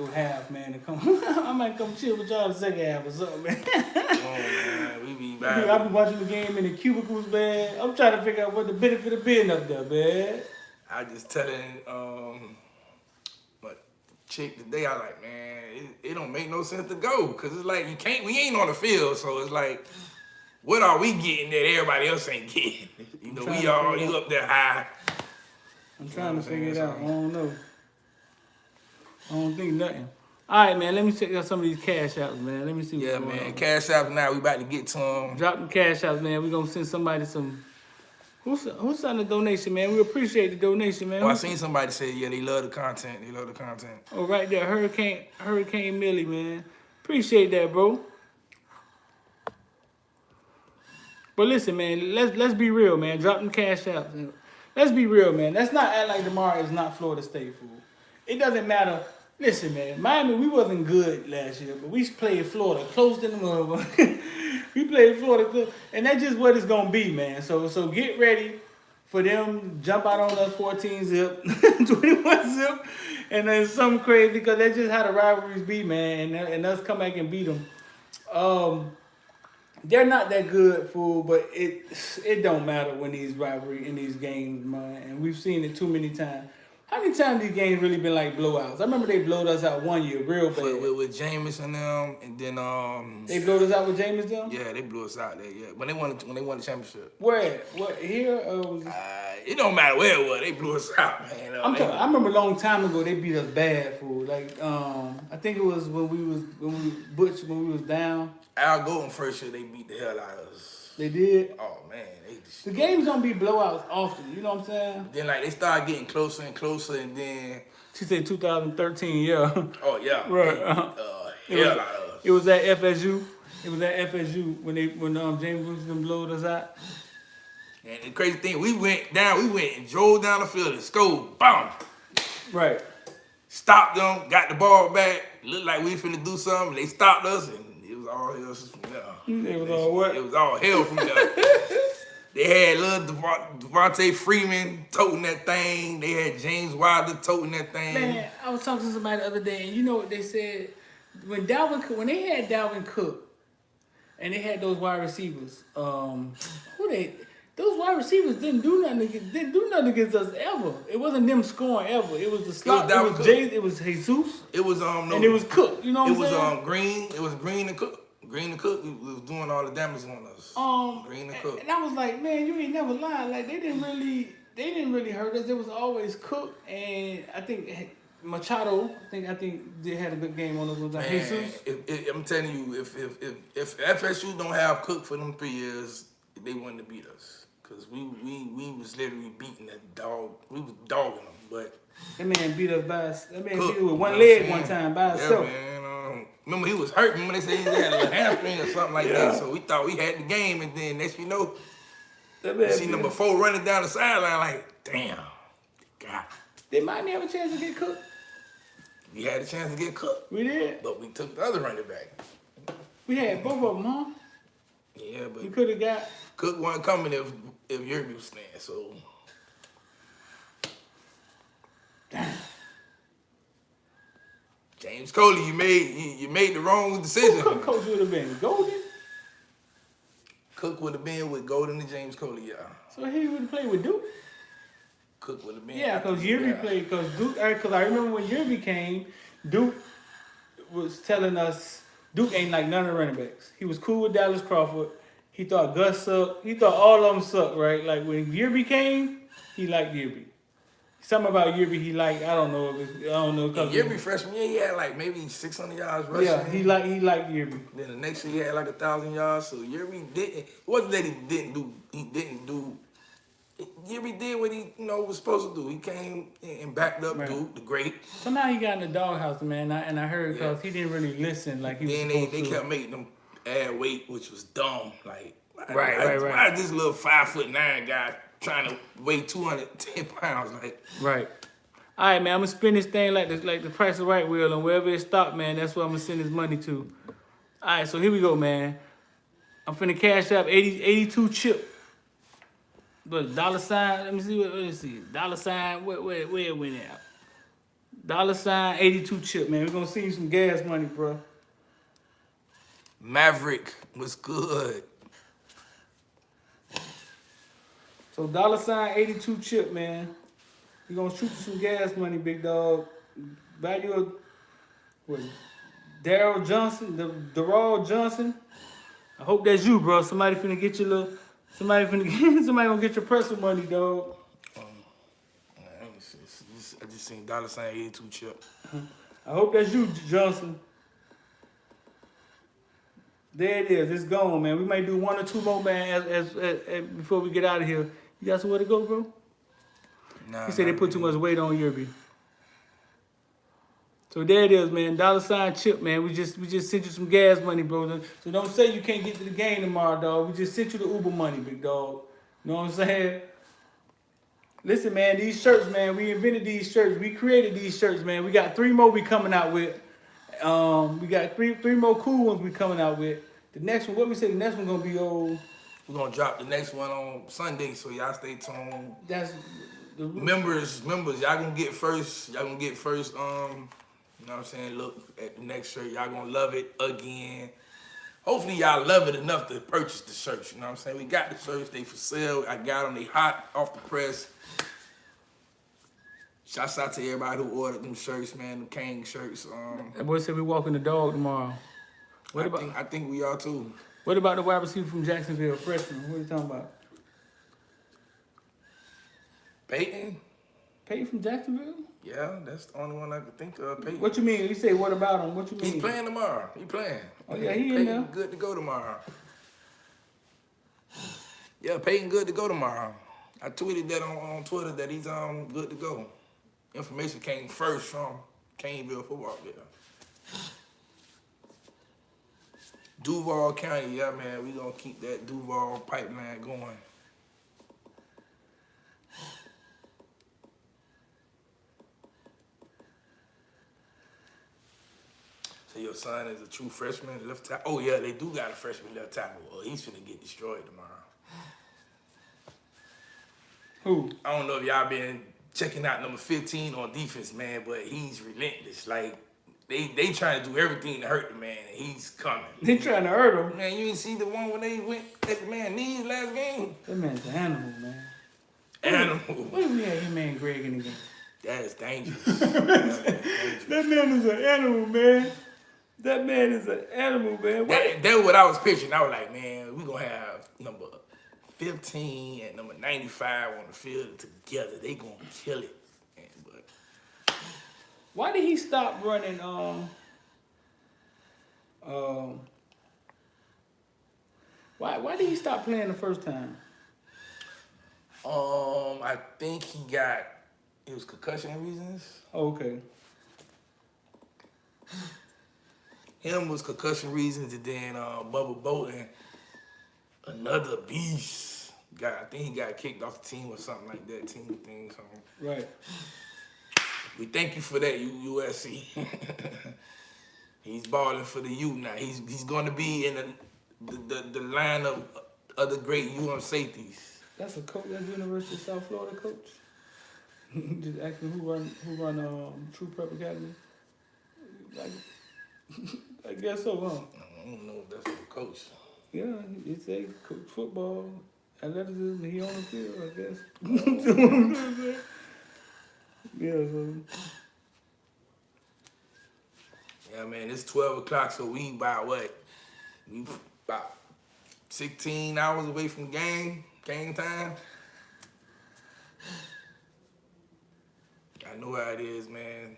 half, man, to come. I might come chill with y'all the second half or something, man. Oh man, we be back. I've been watching the game in the cubicles, man. I'm trying to figure out what the benefit of being up there, man. I just telling but chick today, I like, man, it don't make no sense to go, cause it's like we ain't on the field, so it's like, what are we getting that everybody else ain't getting? You know, you up there high. I'm trying to figure it out. I don't know. I don't think nothing. All right, man. Let me check out some of these cash outs, man. Let me see what's going on. Yeah, man. Cash outs now. We about to get to them. Drop them cash outs, man. We gonna send somebody some. Who sent a donation, man? We appreciate the donation, man. Oh, I seen somebody say, yeah, they love the content. They love the content. Oh, right there, Hurricane Millie, man. Appreciate that, bro. But listen, man. Let's be real, man. Drop them cash outs. Let's be real, man. Let's not act like tomorrow is not Florida State, fool. It doesn't matter. Listen, man. Miami, we wasn't good last year, but we played Florida close to the motherfucker. We played Florida close, and that's just what it's gonna be, man. So get ready for them to jump out on us 14 zip, 21 zip, and then something crazy, because that's just how the rivalries be, man. And us come back and beat them. They're not that good, fool, but it don't matter when these rivalry in these games, man. And we've seen it too many times. How many times these games really been like blowouts? I remember they blowed us out one year real bad. With Jameis and them, and then they blowed us out with Jameis them? Yeah, they blew us out there. Yeah, when they won the championship. Where? What here? It don't matter where it was. They blew us out, man. I remember a long time ago they beat us bad, fool. Like I think it was when we was down. Al Golden first year they beat the hell out of us. They did? Oh man, the games don't be blowouts often, you know what I'm saying? Then like they started getting closer and closer, and then she said 2013, yeah. Oh yeah, right. Hell out of us. It was at FSU. It was at FSU when James Winston blowed us out. And the crazy thing, we went and drove down the field and scored, bam. Right. Stopped them, got the ball back. Looked like we finna do something. They stopped us, and it was all hell from there. It was all what? It was all hell from there. They had little Devontae Freeman toting that thing. They had James Wilder toting that thing. Man, I was talking to somebody the other day, and you know what they said? When they had Dalvin Cook, and they had those wide receivers, those wide receivers didn't do nothing against us ever. It wasn't them scoring ever. It was the slot. It was Jesus. It was and it was Cook. You know what I'm saying? Green. It was Green and Cook. Green and Cook was doing all the damage on us. Green and Cook. And I was like, man, you ain't never lied. Like they didn't really hurt us. It was always Cook, and I think Machado. I think they had a good game on us. Was like Jesus. I'm telling you, if FSU don't have Cook for them 3 years, they wouldn't have beat us. Cause we was literally beating that dog. We was dogging them, but that man beat us with one leg one time by himself. Yeah, man. Remember he was hurt. Remember they said he had a hamstring or something like that. So we thought we had the game, and then next you know, you see number 4 running down the sideline like, damn, God. They might have a chance to get Cooked. We had a chance to get Cooked. We did, but we took the other running back. We had both of them, huh? Yeah, but we could have got. Cook wasn't coming if Yerby was staying, so. James Coley, you made the wrong decision. Who coach would have been? Golden? Cook would have been with Golden and James Coley, yeah. So he would have played with Duke? Cook would have been. Yeah, because Yerby played, because I remember when Yerby came, Duke was telling us Duke ain't like none of the running backs. He was cool with Dallas Crawford. He thought Gus sucked. He thought all of them sucked, right? Like when Yerby came, he liked Yerby. Something about Yerby he liked. I don't know. I don't know. And Yerby freshman year, he had like maybe 600 yards rushing. Yeah, he liked Yerby. Then the next year he had like 1,000 yards. So Yerby didn't. It wasn't that he didn't do. Yerby did what he was supposed to do. He came and backed up Duke, the great. Somehow he got in the doghouse, man. And I heard because he didn't really listen like he was supposed to. Then they kept making him add weight, which was dumb. Like right. Why is this little 5'9" guy trying to weigh 210 pounds? Like right. All right, man. I'm gonna spin this thing like the Price of Right wheel, and wherever it stop, man, that's where I'm gonna send this money to. All right, so here we go, man. I'm finna cash up 82 chip. But dollar sign, let me see. Dollar sign, where it went out? Dollar sign 82 chip, man. We're gonna send you some gas money, bro. Maverick was good. So dollar sign 82 chip, man. We're gonna shoot you some gas money, big dog. Buy you Darryl Johnson, Darrell Johnson. I hope that's you, bro. Somebody finna get your little. Somebody gonna get your personal money, dog. I just seen dollar sign 82 chip. I hope that's you, Johnson. There it is. It's gone, man. We might do one or two more, man, as before we get out of here. You got somewhere to go, bro? Nah. He said they put too much weight on Yerby. So there it is, man. Dollar sign chip, man. We just sent you some gas money, bro. So don't say you can't get to the game tomorrow, dog. We just sent you the Uber money, big dog. You know what I'm saying? Listen, man, these shirts, man, we invented these shirts. We created these shirts, man. We got 3 more we coming out with. We got three more cool ones we coming out with. The next one, what we say, the next one gonna be old. We're gonna drop the next one on Sunday, so y'all stay tuned. That's the members, y'all gonna get first. You know what I'm saying? Look at the next shirt. Y'all gonna love it again. Hopefully y'all love it enough to purchase the shirts. You know what I'm saying? We got the shirts. They for sale. I got them. They hot off the press. Shouts out to everybody who ordered them shirts, man. Them King shirts. That boy said we walking the dog tomorrow. I think we are too. What about the wide receiver from Jacksonville, freshman? What are you talking about? Peyton? Peyton from Jacksonville? Yeah, that's the only one I could think of. Peyton. What you mean? You say what about him? What you mean? He's playing tomorrow. He playing. Oh yeah, he in Peyton there. good to go tomorrow. Yeah, Peyton good to go tomorrow. I tweeted that on Twitter that he's good to go. Information came first from Caneville Footballville. Duval County, yeah, man, we gonna keep that Duval pipeline going. So your son is a true freshman left tackle? Oh yeah, they do got a freshman left tackle. Well, he's finna get destroyed tomorrow. Who? I don't know if y'all been checking out number 15 on defense, man, but he's relentless. Like, they trying to do everything to hurt the man, and he's coming. They trying to hurt him. Man, you didn't see the one when they went at the man's knees last game? That man's an animal, man. Animal. What do we have him and Greg in the game? That is dangerous. That man is an animal, man. That man is an animal, man. That's what I was picturing. I was like, man, we gonna have number 15 and number 95 on the field together. They gonna kill it. Man, but why did he stop running? Why did he stop playing the first time? I think it was concussion reasons. Oh, okay. Him was concussion reasons, and then Bubba Bolton, another beast. I think he got kicked off the team or something like that, team thing. So. Right. We thank you for that, USC. He's balling for the U now. He's going to be in the line of other great safeties. That's a coach. That's University of South Florida coach. Just asking who run True Prep Academy. Like, I guess so, huh? I don't know if that's a coach. Yeah, it's a coach football, athleticism. He on the field, I guess. Yeah, so. Yeah, man, it's 12 o'clock, so we about what? We about 16 hours away from game time. I know how it is, man.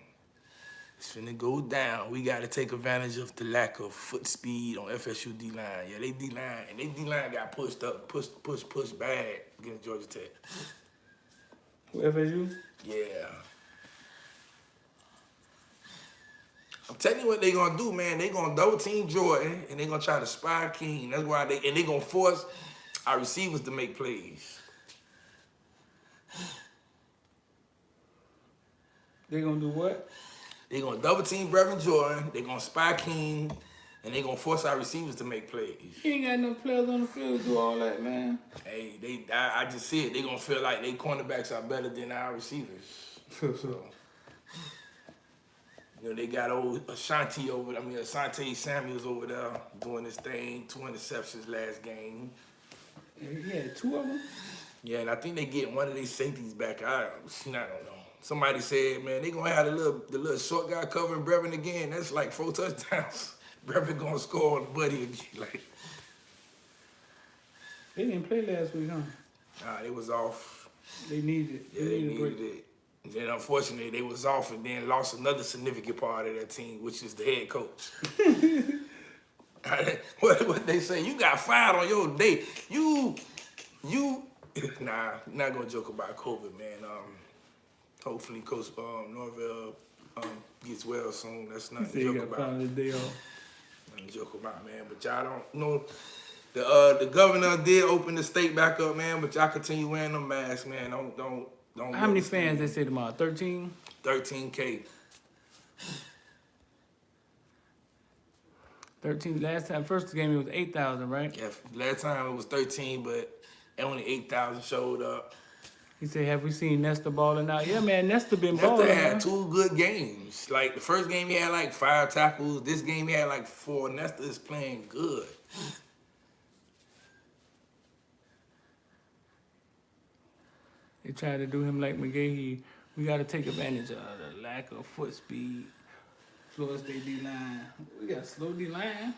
It's finna go down. We got to take advantage of the lack of foot speed on FSU D-line. Yeah, they D-line, and they D-line got pushed bad against Georgia Tech. Who, FSU? Yeah. I'm telling you what they gonna do, man. They gonna double team Jordan, and they gonna try to spy King. That's why they gonna force our receivers to make plays. They gonna do what? They gonna double team Brevin Jordan. They gonna spy King, and they gonna force our receivers to make plays. He ain't got no players on the field to do all that, man. Hey, I just see it. They gonna feel like they cornerbacks are better than our receivers. So, you know, they got old Asante Samuels over there doing his thing. 2 interceptions last game. He had 2 of them. Yeah, and I think they get one of their safeties back. I don't know. Somebody said, man, they gonna have the little short guy covering Brevin again. That's like 4 touchdowns. Brevin gonna score on Buddy again. Like, they didn't play last week, huh? nah, they was off. They needed it. Yeah, they needed it. And then unfortunately they was off and then lost another significant part of that team, which is the head coach. What they say? You got fired on your day. You. Nah, not gonna joke about COVID, man. Hopefully, Coach Norvell gets well soon. That's nothing to joke about. The day off. Nothing to joke about, man. But y'all don't know. The governor did open the state back up, man. But y'all continue wearing them masks, man. Don't. How many fans they say tomorrow? 13. 13K. 13. Last time, first game it was 8,000, right? Yeah, last time it was 13, but only 8,000 showed up. He said, "Have we seen Nestor balling out?" Yeah, man, Nestor been balling. Nestor had 2 good games. Like the first game he had like 5 tackles. This game he had like 4. Nestor is playing good. They tried to do him like McGahee. We got to take advantage of the lack of foot speed. Florida State D-line. We got slow D-line.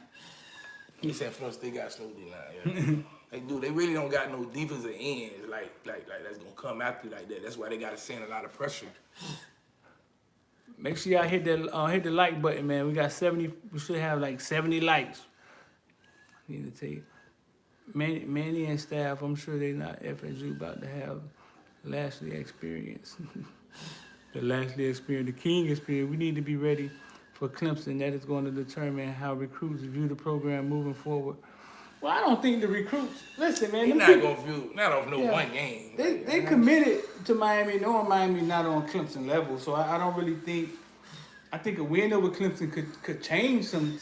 He said Florida State got slow D-line. Yeah. They do. They really don't got no defensive ends like that's gonna come after you like that. That's why they gotta send a lot of pressure. Make sure y'all hit the like button, man. We got 70. We should have like 70 likes. Need to take Manny and staff. I'm sure they not FSU about to have Lashley experience. The Lashley experience, the King experience. We need to be ready for Clemson. That is going to determine how recruits view the program moving forward. Well, I don't think the recruits. Listen, man. He's not gonna view not off no one game. They committed to Miami, knowing Miami not on Clemson level. So I don't really think. I think a win over Clemson could change some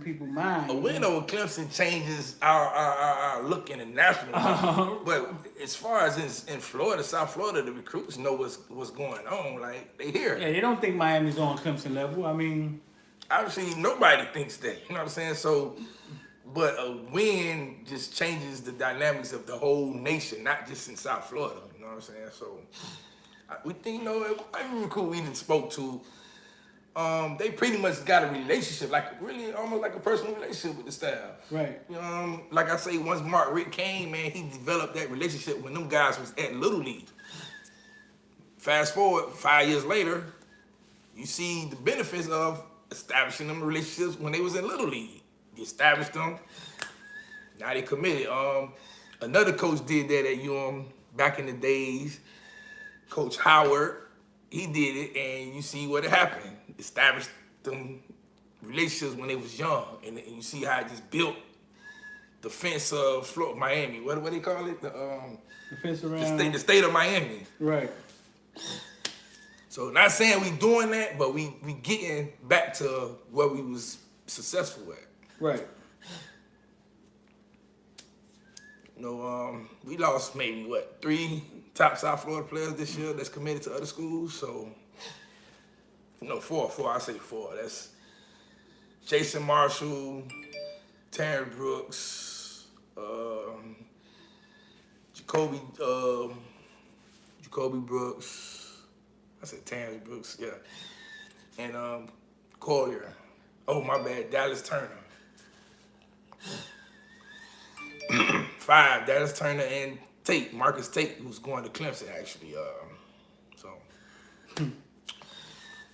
people's mind. A win over Clemson changes our look in the national. But as far as in Florida, South Florida, the recruits know what's going on. Like they hear it. Yeah, they don't think Miami's on Clemson level. I mean, obviously nobody thinks that. You know what I'm saying? So. But a win just changes the dynamics of the whole nation, not just in South Florida. You know what I'm saying? So we think, you know, every recruit we done spoke to, they pretty much got a relationship, like really almost like a personal relationship with the staff. Right. Like I say, once Mark Rick came, man, he developed that relationship when them guys was at Little League. Fast forward 5 years later, you see the benefits of establishing them relationships when they was in Little League. He established them. Now they committed. Another coach did that at back in the days. Coach Howard, he did it, and you see what happened. Established them relationships when they was young, and you see how it just built the fence of Miami. What do they call it? The fence around the state of Miami. Right. So not saying we doing that, but we getting back to where we was successful at. Right. You know, we lost maybe 3 top South Florida players this year that's committed to other schools. So, 4. I say 4. That's Jason Marshall, Terrence Brooks, Jacoby Brooks. I said Terrence Brooks, yeah, and Collier. Oh my bad, Dallas Turner. 5, Dallas Turner and Marcus Tate, who's going to Clemson actually. So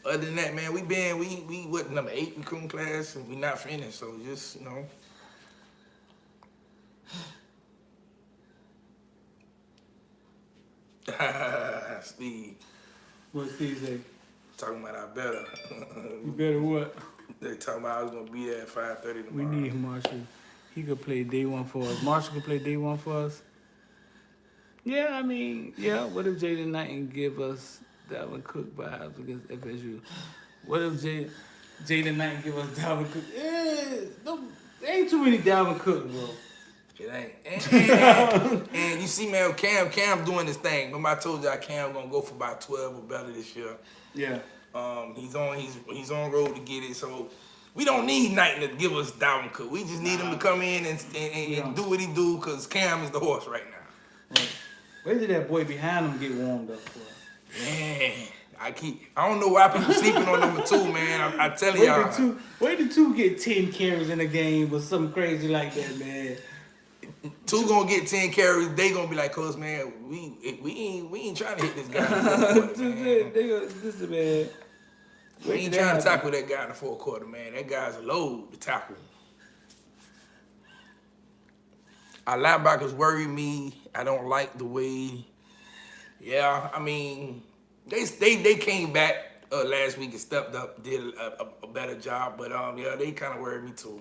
Other than that, man, we what, number 8 recruiting class, and we not finished. So just, you know. Steve. What Steve say? Talking about I better. You better what? They talking about I was gonna be there at 5:30 tomorrow. We need Marshall. He could play day one for us. Marshall could play day one for us. Yeah, I mean, yeah. What if Jaden Knight can give us Dalvin Cook vibes against FSU? What if Jaden Knight can give us Dalvin Cook? There ain't too many Dalvin Cook, bro. It ain't. And you see, man, Cam doing this thing. Remember I told y'all Cam gonna go for about 12 or better this year. Yeah. He's on road to get it. So we don't need Knight to give us Dalvin Cook. We just need him to come in and do what he do, because Cam is the horse right now. Right. Where did that boy behind him get warmed up for? Man, I don't know why people sleeping on number 2, man. I tell y'all. Where did 2 get 10 carries in a game or something crazy like that, man? 2 gonna get 10 carries. They gonna be like, "Cuz, man, we ain't trying to hit this guy in the fourth quarter, man. We ain't trying to tackle that guy in the fourth quarter, man. That guy's a load to tackle. Our linebackers worry me. I don't like the way. Yeah, I mean, they came back last week and stepped up, did a better job, but yeah, they kind of worry me too.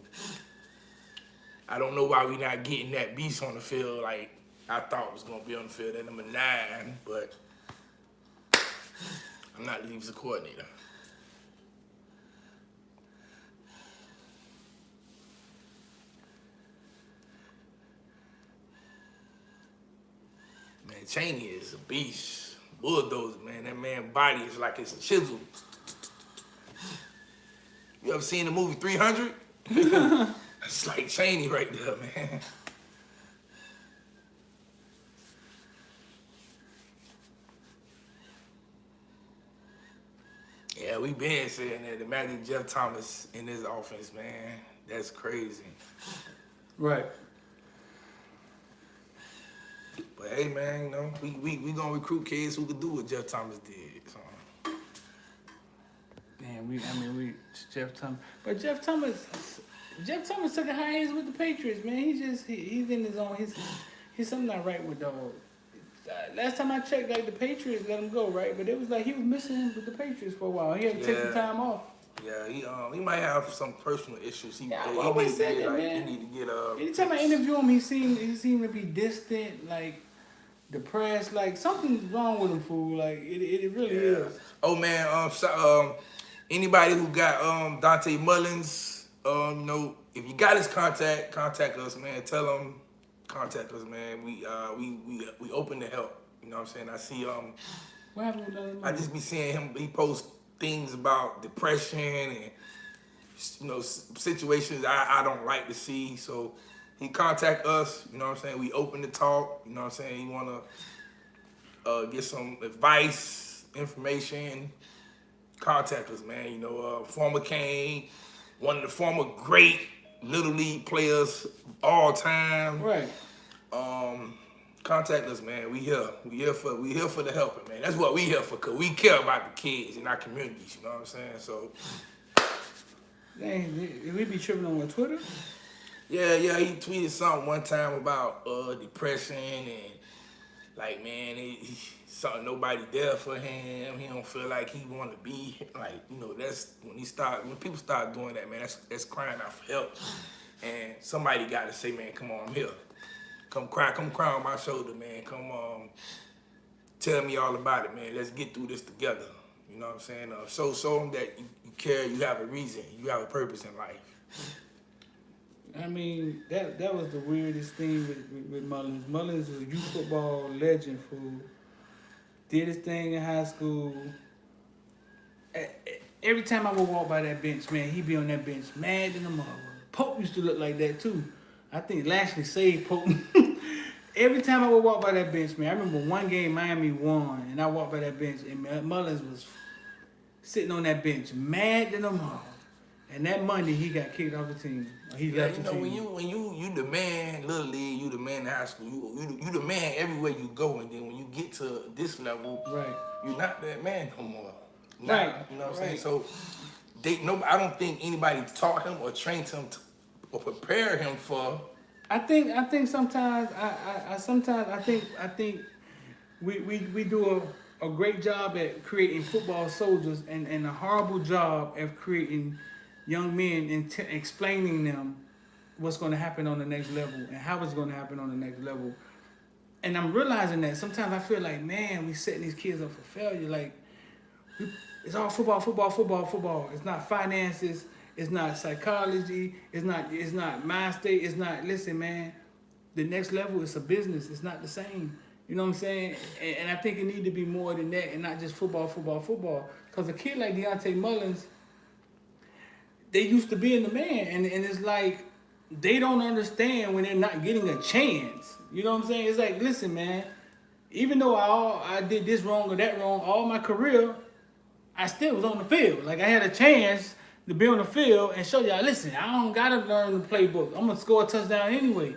I don't know why we not getting that beast on the field like I thought was gonna be on the field at number 9, but I'm not the defensive coordinator. Man, Chaney is a beast. Bulldozer, man. That man's body is like it's chiseled. You ever seen the movie 300? It's like Chaney right there, man. Yeah, we been saying that. Imagine Jeff Thomas in this offense, man. That's crazy. Right. But hey, man, you know, we gonna recruit kids who could do what Jeff Thomas did. So. Man, Jeff Thomas. But Jeff Thomas took a hiatus with the Patriots, man. He's in his own. He's something not right with the. Last time I checked, like the Patriots let him go, right? But it was like he was missing him with the Patriots for a while. He had to take some time off. Yeah, he might have some personal issues. He I always said that, man. He need to get Anytime I interview him, he seemed to be distant, like depressed, like something's wrong with him, fool. Like it really is. Oh man, anybody who got Dante Mullins, you know, if you got his contact us, man. Tell him contact us, man. We open to help. You know what I'm saying? I see What happened with Dante Mullins? I just be seeing him. He posts things about depression and, you know, situations I don't like to see. So he contact us. You know what I'm saying? We open to talk. You know what I'm saying? You want to get some advice, information. Contact us, man. You know, former Kane, one of the former great Little League players of all time. Right. Contact us, man. We here for the helping, man. That's what we here for, cause we care about the kids in our communities. You know what I'm saying? So. Dang, we be tripping on Twitter? Yeah. He tweeted something one time about depression and like, man, something nobody there for him. He don't feel like he want to be like, you know. That's when people start doing that, man. That's crying out for help. And somebody got to say, man, come on, I'm here. Come cry on my shoulder, man. Come tell me all about it, man. Let's get through this together. You know what I'm saying? Show them that you care, you have a reason, you have a purpose in life. I mean, that was the weirdest thing with Mullins. Mullins was a youth football legend, fool. Did his thing in high school. Every time I would walk by that bench, man, he'd be on that bench mad in the mother. Pope used to look like that too. I think Lashley saved Pope. Every time I would walk by that bench, man, I remember one game Miami won, and I walked by that bench, and Mullins was sitting on that bench, mad in the mouth. And that Monday, he got kicked off the team. He Yeah, left you the know, team. when you the man, little league, you the man in high school, you the man everywhere you go, and then when you get to this level, Right. you're not that man no more. Right. You know what I'm Right. saying? So I don't think anybody taught him or trained him or prepared him for. I think sometimes I think we do a great job at creating football soldiers and a horrible job at creating young men and explaining them what's going to happen on the next level and how it's going to happen on the next level. And I'm realizing that sometimes I feel like, man, we setting these kids up for failure. Like, it's all football, football, football, football. It's not finances. It's not psychology. It's not mind state. It's not. Listen, man. The next level is a business. It's not the same. You know what I'm saying? And I think it need to be more than that, and not just football, football, football. Because a kid like Deontay Mullins, they used to be in the man, and it's like they don't understand when they're not getting a chance. You know what I'm saying? It's like, listen, man. Even though I did this wrong or that wrong all my career, I still was on the field. Like, I had a chance to be on the field and show y'all, listen, I don't got to learn the playbook. I'm going to score a touchdown anyway.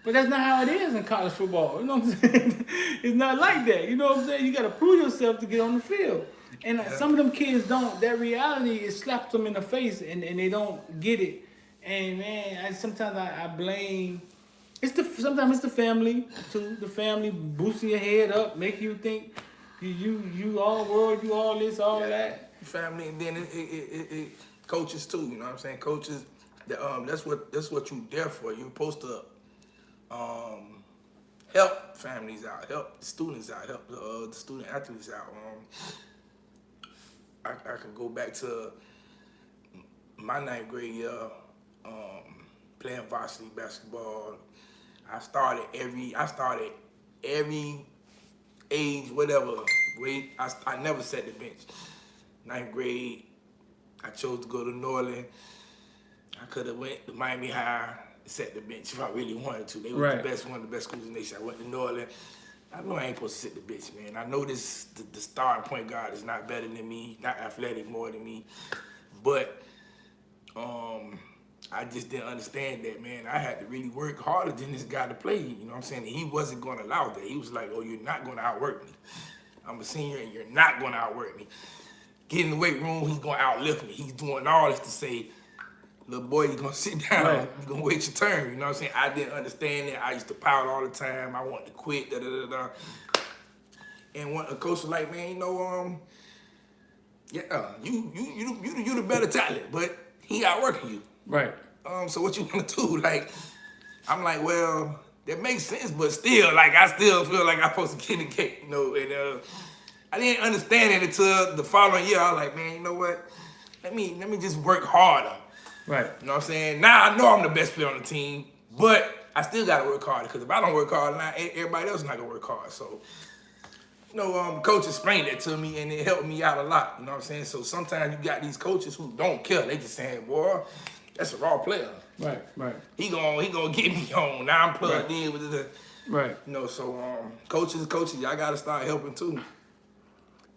But that's not how it is in college football. You know what I'm saying? It's not like that. You know what I'm saying? You got to prove yourself to get on the field. And some of them kids don't. That reality, it slaps them in the face and they don't get it. And, man, sometimes I blame... Sometimes it's the family, too. The family boosting your head up, make you think... You all world, you all this, all that. Family, and then it coaches too. You know what I'm saying? Coaches, that's what you there for. You're supposed to help families out, help the students out, help the student athletes out. I can go back to my 9th grade year, playing varsity basketball. I started every age, whatever grade, I never sat the bench. 9th grade, I chose to go to Norland. I could have went to Miami High and sat the bench if I really wanted to. They were Right. one of the best schools in the nation. I went to Norland. I know I ain't supposed to sit the bench, man. I know the starting point guard is not better than me, not athletic more than me, but I just didn't understand that, man. I had to really work harder than this guy to play. You know what I'm saying? And he wasn't going to allow that. He was like, oh, you're not going to outwork me. I'm a senior and you're not going to outwork me. Get in the weight room, he's going to outlift me. He's doing all this to say, little boy, you're going to sit down. Right. You're going to wait your turn. You know what I'm saying? I didn't understand that. I used to pout all the time. I wanted to quit, da-da-da-da. And a coach was like, man, you know, yeah, you the better talent, but he outworking you. Right. So what you want to do? Like, I'm like, well, that makes sense, but still, like, I still feel like I'm supposed to get in the game, you know. And I didn't understand it until the following year. I was like, man, you know what? Let me just work harder. Right. You know what I'm saying? Now I know I'm the best player on the team, but I still gotta work harder because if I don't work hard, now everybody else is not gonna work hard. So, you know, the coach explained that to me, and it helped me out a lot. You know what I'm saying? So sometimes you got these coaches who don't care. They just saying, boy, that's a raw player. Right. Right. He gonna get me on. Now I'm plugged in with the. Right. You know, so coaches, y'all gotta start helping too.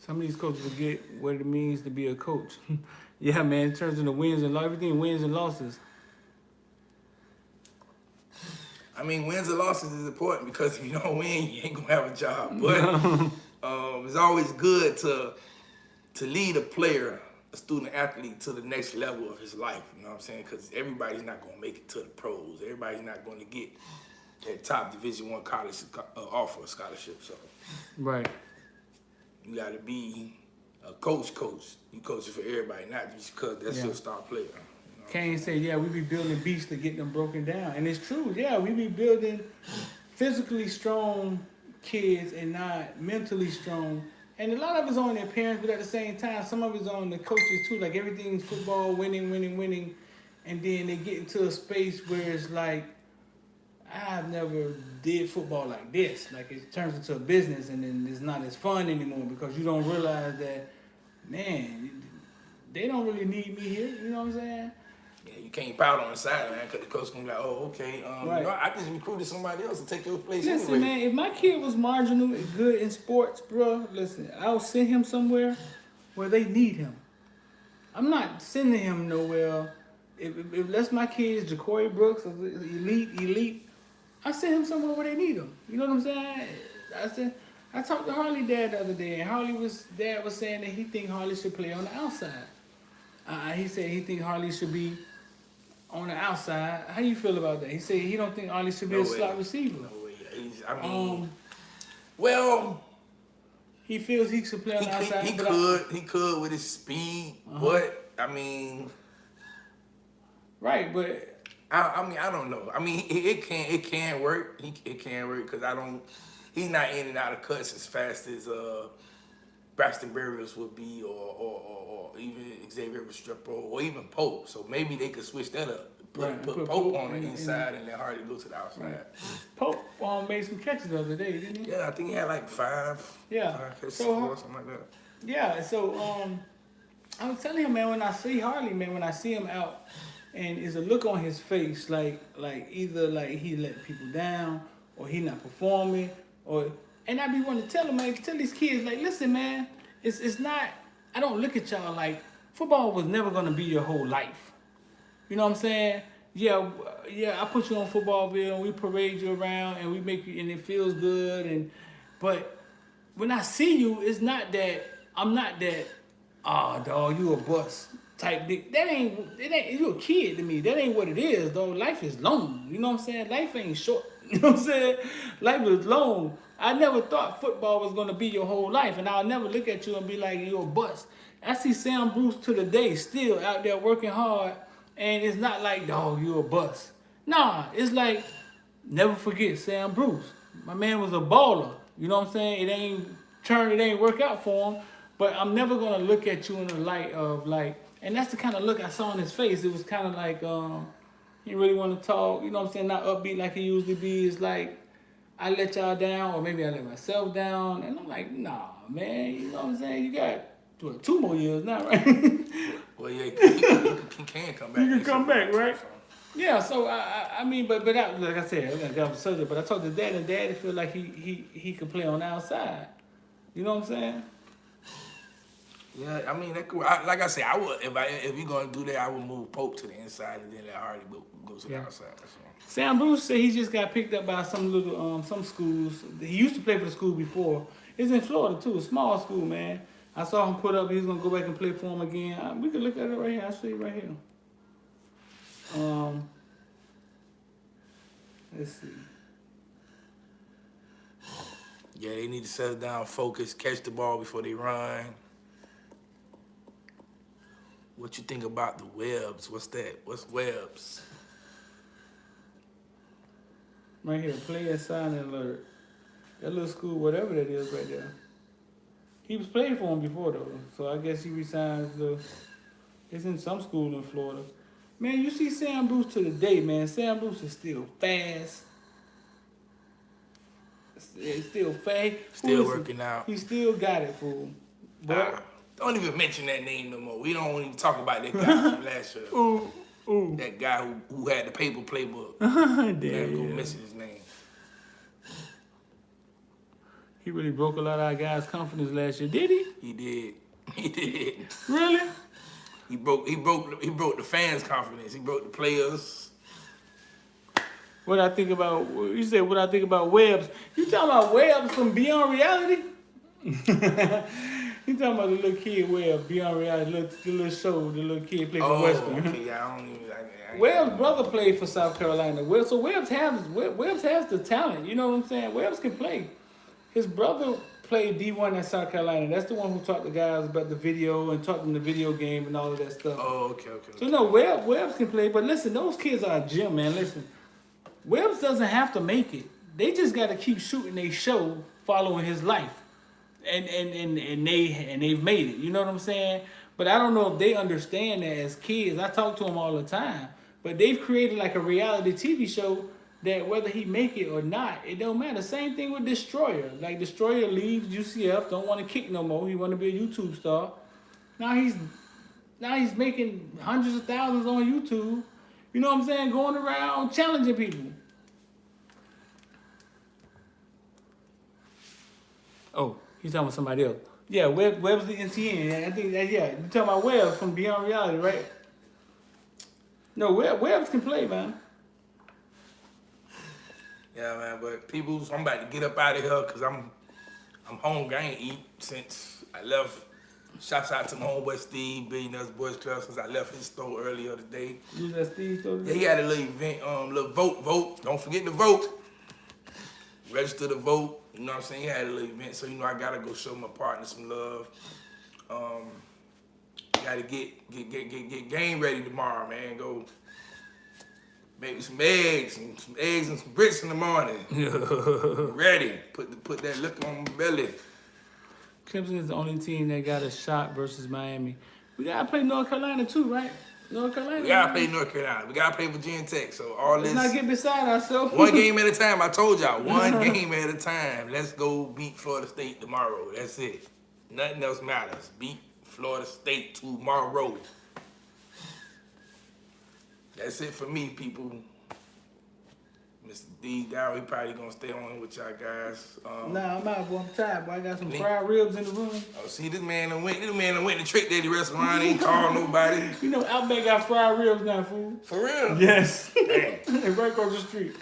Some of these coaches forget what it means to be a coach. Yeah, man, it turns into wins and losses. Everything wins and losses. I mean, wins and losses is important because if you don't win, you ain't gonna have a job. But it's always good to lead a player, a student athlete, to the next level of his life. You know what I'm saying? Because everybody's not gonna make it to the pros. Everybody's not gonna get that top Division I college offer a scholarship. So Right. you gotta be a coach. You coach it for everybody, not just because that's your star player. You know? Kane said, yeah, we be building beasts to get them broken down. And it's true, yeah, we be building physically strong kids and not mentally strong. And a lot of it's on their parents, but at the same time, some of it's on the coaches too. Like, everything's football, winning. And then they get into a space where it's like, I've never did football like this. Like, it turns into a business, and then it's not as fun anymore because you don't realize that, man, they don't really need me here. You know what I'm saying? Yeah, you can't pout on the sideline because the coach gonna be like, oh, okay, Right. you know, I just recruited somebody else to take your place Listen, anyway. man, if my kid was marginal and good in sports, bro, listen, I'll send him somewhere where they need him. I'm not sending him nowhere. If that's my kids, Ja'Cory Brooks, elite, I send him somewhere where they need him. You know what I'm saying? I talked to Harley dad the other day, and dad was saying that he think Harley should play on the outside. He said he think Harley should be on the outside. How you feel about that? He said he don't think Harley should be a slot receiver. No way. Well, he feels he should play on the outside. He could with his speed, but I mean, right, but. I don't know. I mean, it can work. It can work because he's not in and out of cuts as fast as Braxton Berrios would be, or even Xavier Restrepo, or even Pope. So maybe they could switch that up. Put Pope on the inside and let Hardy go to the outside. Right. Pope made some catches the other day, didn't he? Yeah, I think he had like five catches or something like that. Yeah, so I was telling him, man, when I see Harley, man, when I see him out, and it's a look on his face like either like he let people down or he not performing, and I be wanting to tell him, like, tell these kids, like, listen, man, it's not, I don't look at y'all like football was never gonna be your whole life. You know what I'm saying? Yeah, I put you on Footballville and we parade you around and we make you, and it feels good, but when I see you, it's not that I'm not that, dog, you a bust type dick. It ain't, you a kid to me. That ain't what it is, though. Life is long. You know what I'm saying? Life ain't short. You know what I'm saying? Life is long. I never thought football was gonna be your whole life, and I'll never look at you and be like, you're a bust. I see Sam Bruce to the day still out there working hard, and it's not like, dog, you a bust. Nah, it's like, never forget Sam Bruce. My man was a baller. You know what I'm saying? It ain't work out for him, but I'm never gonna look at you in the light of like, and that's the kind of look I saw on his face. It was kind of like, he really want to talk, you know what I'm saying, not upbeat like he usually be. It's like, I let y'all down, or maybe I let myself down. And I'm like, nah, man, you know what I'm saying? You got 2 more years now, right? Well, yeah, he can come back. You can come back, right? Yeah, so I mean, but that, like I said, I got the subject, but I talked to Dad, and Daddy feel like he could play on the outside. You know what I'm saying? Yeah, I mean, like I said, I would, if you're gonna do that, I would move Pope to the inside and then let Hardy go to the outside. So. Sam Bruce said he just got picked up by some schools. He used to play for the school before. It's in Florida too, a small school, man. I saw him put up. He's gonna go back and play for him again. We could look at it right here. I'll show you right here. Let's see. Yeah, they need to settle down, focus, catch the ball before they run. What you think about the Webbs? What's that? What's Webbs? Right here, player signing alert. That little school, whatever that is right there. He was playing for him before though, so I guess he resigned. It's in some school in Florida. Man, you see Sam Bruce to the day, man. Sam Bruce is still fast. It's still fast. Still working out. He still got it, fool. But don't even mention that name no more. We don't even talk about that guy from last year. Ooh. That guy who had the paper playbook. Damn, go missing his name. He really broke a lot of our guys' confidence last year, did he? He did. Really? He broke the fans' confidence. He broke the players. What I think about, you said what I think about Webbs. You talking about Webbs from Beyond Reality? You talking about the little kid Webbs, Beyond Reality, the little show, the little kid played for Western. Okay, I don't even. Webbs' brother played for South Carolina. So Webbs has the talent. You know what I'm saying? Webbs can play. His brother played D1 at South Carolina. That's the one who taught the guys about the video and taught them the video game and all of that stuff. Oh, okay. So no, Webbs can play. But listen, those kids are a gym, man. Listen, Webbs doesn't have to make it. They just got to keep shooting their show, following his life, and they've made it. You know what I'm saying? But I don't know if they understand that as kids. I talk to them all the time. But they've created like a reality TV show that whether he make it or not, it don't matter. Same thing with Destroyer. Like Destroyer leaves UCF, don't want to kick no more. He want to be a YouTube star. Now he's making hundreds of thousands on YouTube. You know what I'm saying? Going around challenging people. Oh, he's talking with somebody else. Yeah, Webb's the NTN. I think that, yeah. You talking about Webb from Beyond Reality, right? No, Webbs can play, man. Yeah, man, but people, I'm about to get up out of here because I'm hungry. I ain't eat since I left. Shouts out to my homeboy Steve, Billionaires Boys Club, since I left his store earlier today. You that Steve store? Yeah, he had a little event, little vote. Don't forget to vote. Register to vote. You know what I'm saying? He had a little event, so you know I gotta go show my partner some love. Gotta get game ready tomorrow, man. Go make me some eggs and some grits in the morning. Ready. Put that look on my belly. Clemson is the only team that got a shot versus Miami. We gotta play North Carolina too, right? North Carolina. We gotta play North Carolina. We gotta play Virginia Tech. So all Let's this. not get beside ourselves. One game at a time. I told y'all, one game at a time. Let's go beat Florida State tomorrow. That's it. Nothing else matters. Beat Florida State tomorrow. That's it for me, people. Mr. D, Dow, he probably gonna stay on with y'all guys. Nah, I'm out, boy. I'm tired, boy. I got some fried ribs in the room. Oh, see, this man done went to Trick Daddy restaurant. Ain't called nobody. You know, Outback got fried ribs now, fool. For real? Yes. Damn. Right across the street.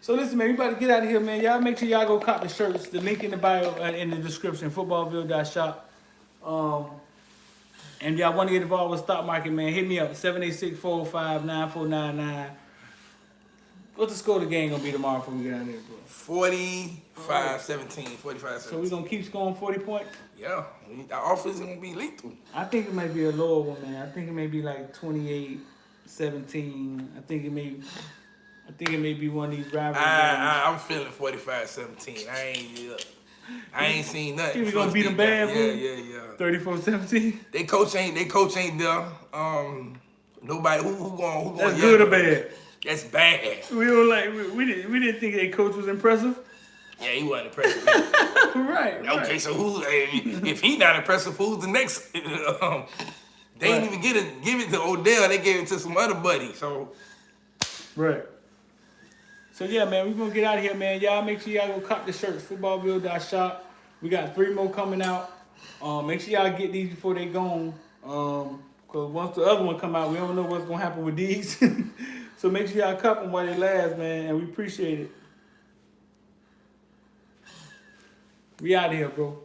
So listen, man, we about to get out of here, man. Y'all make sure y'all go cop the shirts. The link in the bio in the description, footballville.shop. And y'all want to get involved with stock market, man, hit me up, 786-405-9499. What's the score of the game gonna be tomorrow before we get out of here, bro? 45-17. So we gonna keep scoring 40 points? Yeah, our offense is gonna be lethal. I think it might be a lower one, man. I think it may be like 28-17. I think it may be one of these rivalry games. I'm feeling 45-17. I ain't seen nothing. We gonna beat them bad, bro? Yeah. 34-17. They coach ain't there. Nobody who going. That's good or bad? That's bad. We don't we didn't think their coach was impressive. Yeah, he wasn't impressive. Right. Okay, so if he not impressive, who's the next? They didn't even give it to Odell. They gave it to some other buddy. So right. So yeah, man, we're gonna get out of here, man. Y'all make sure y'all go cop the shirts, footballville.shop. We got 3 more coming out. Make sure y'all get these before they gone. Cause once the other one come out, we don't know what's gonna happen with these. So make sure y'all cop them while they last, man, and we appreciate it. We out of here, bro.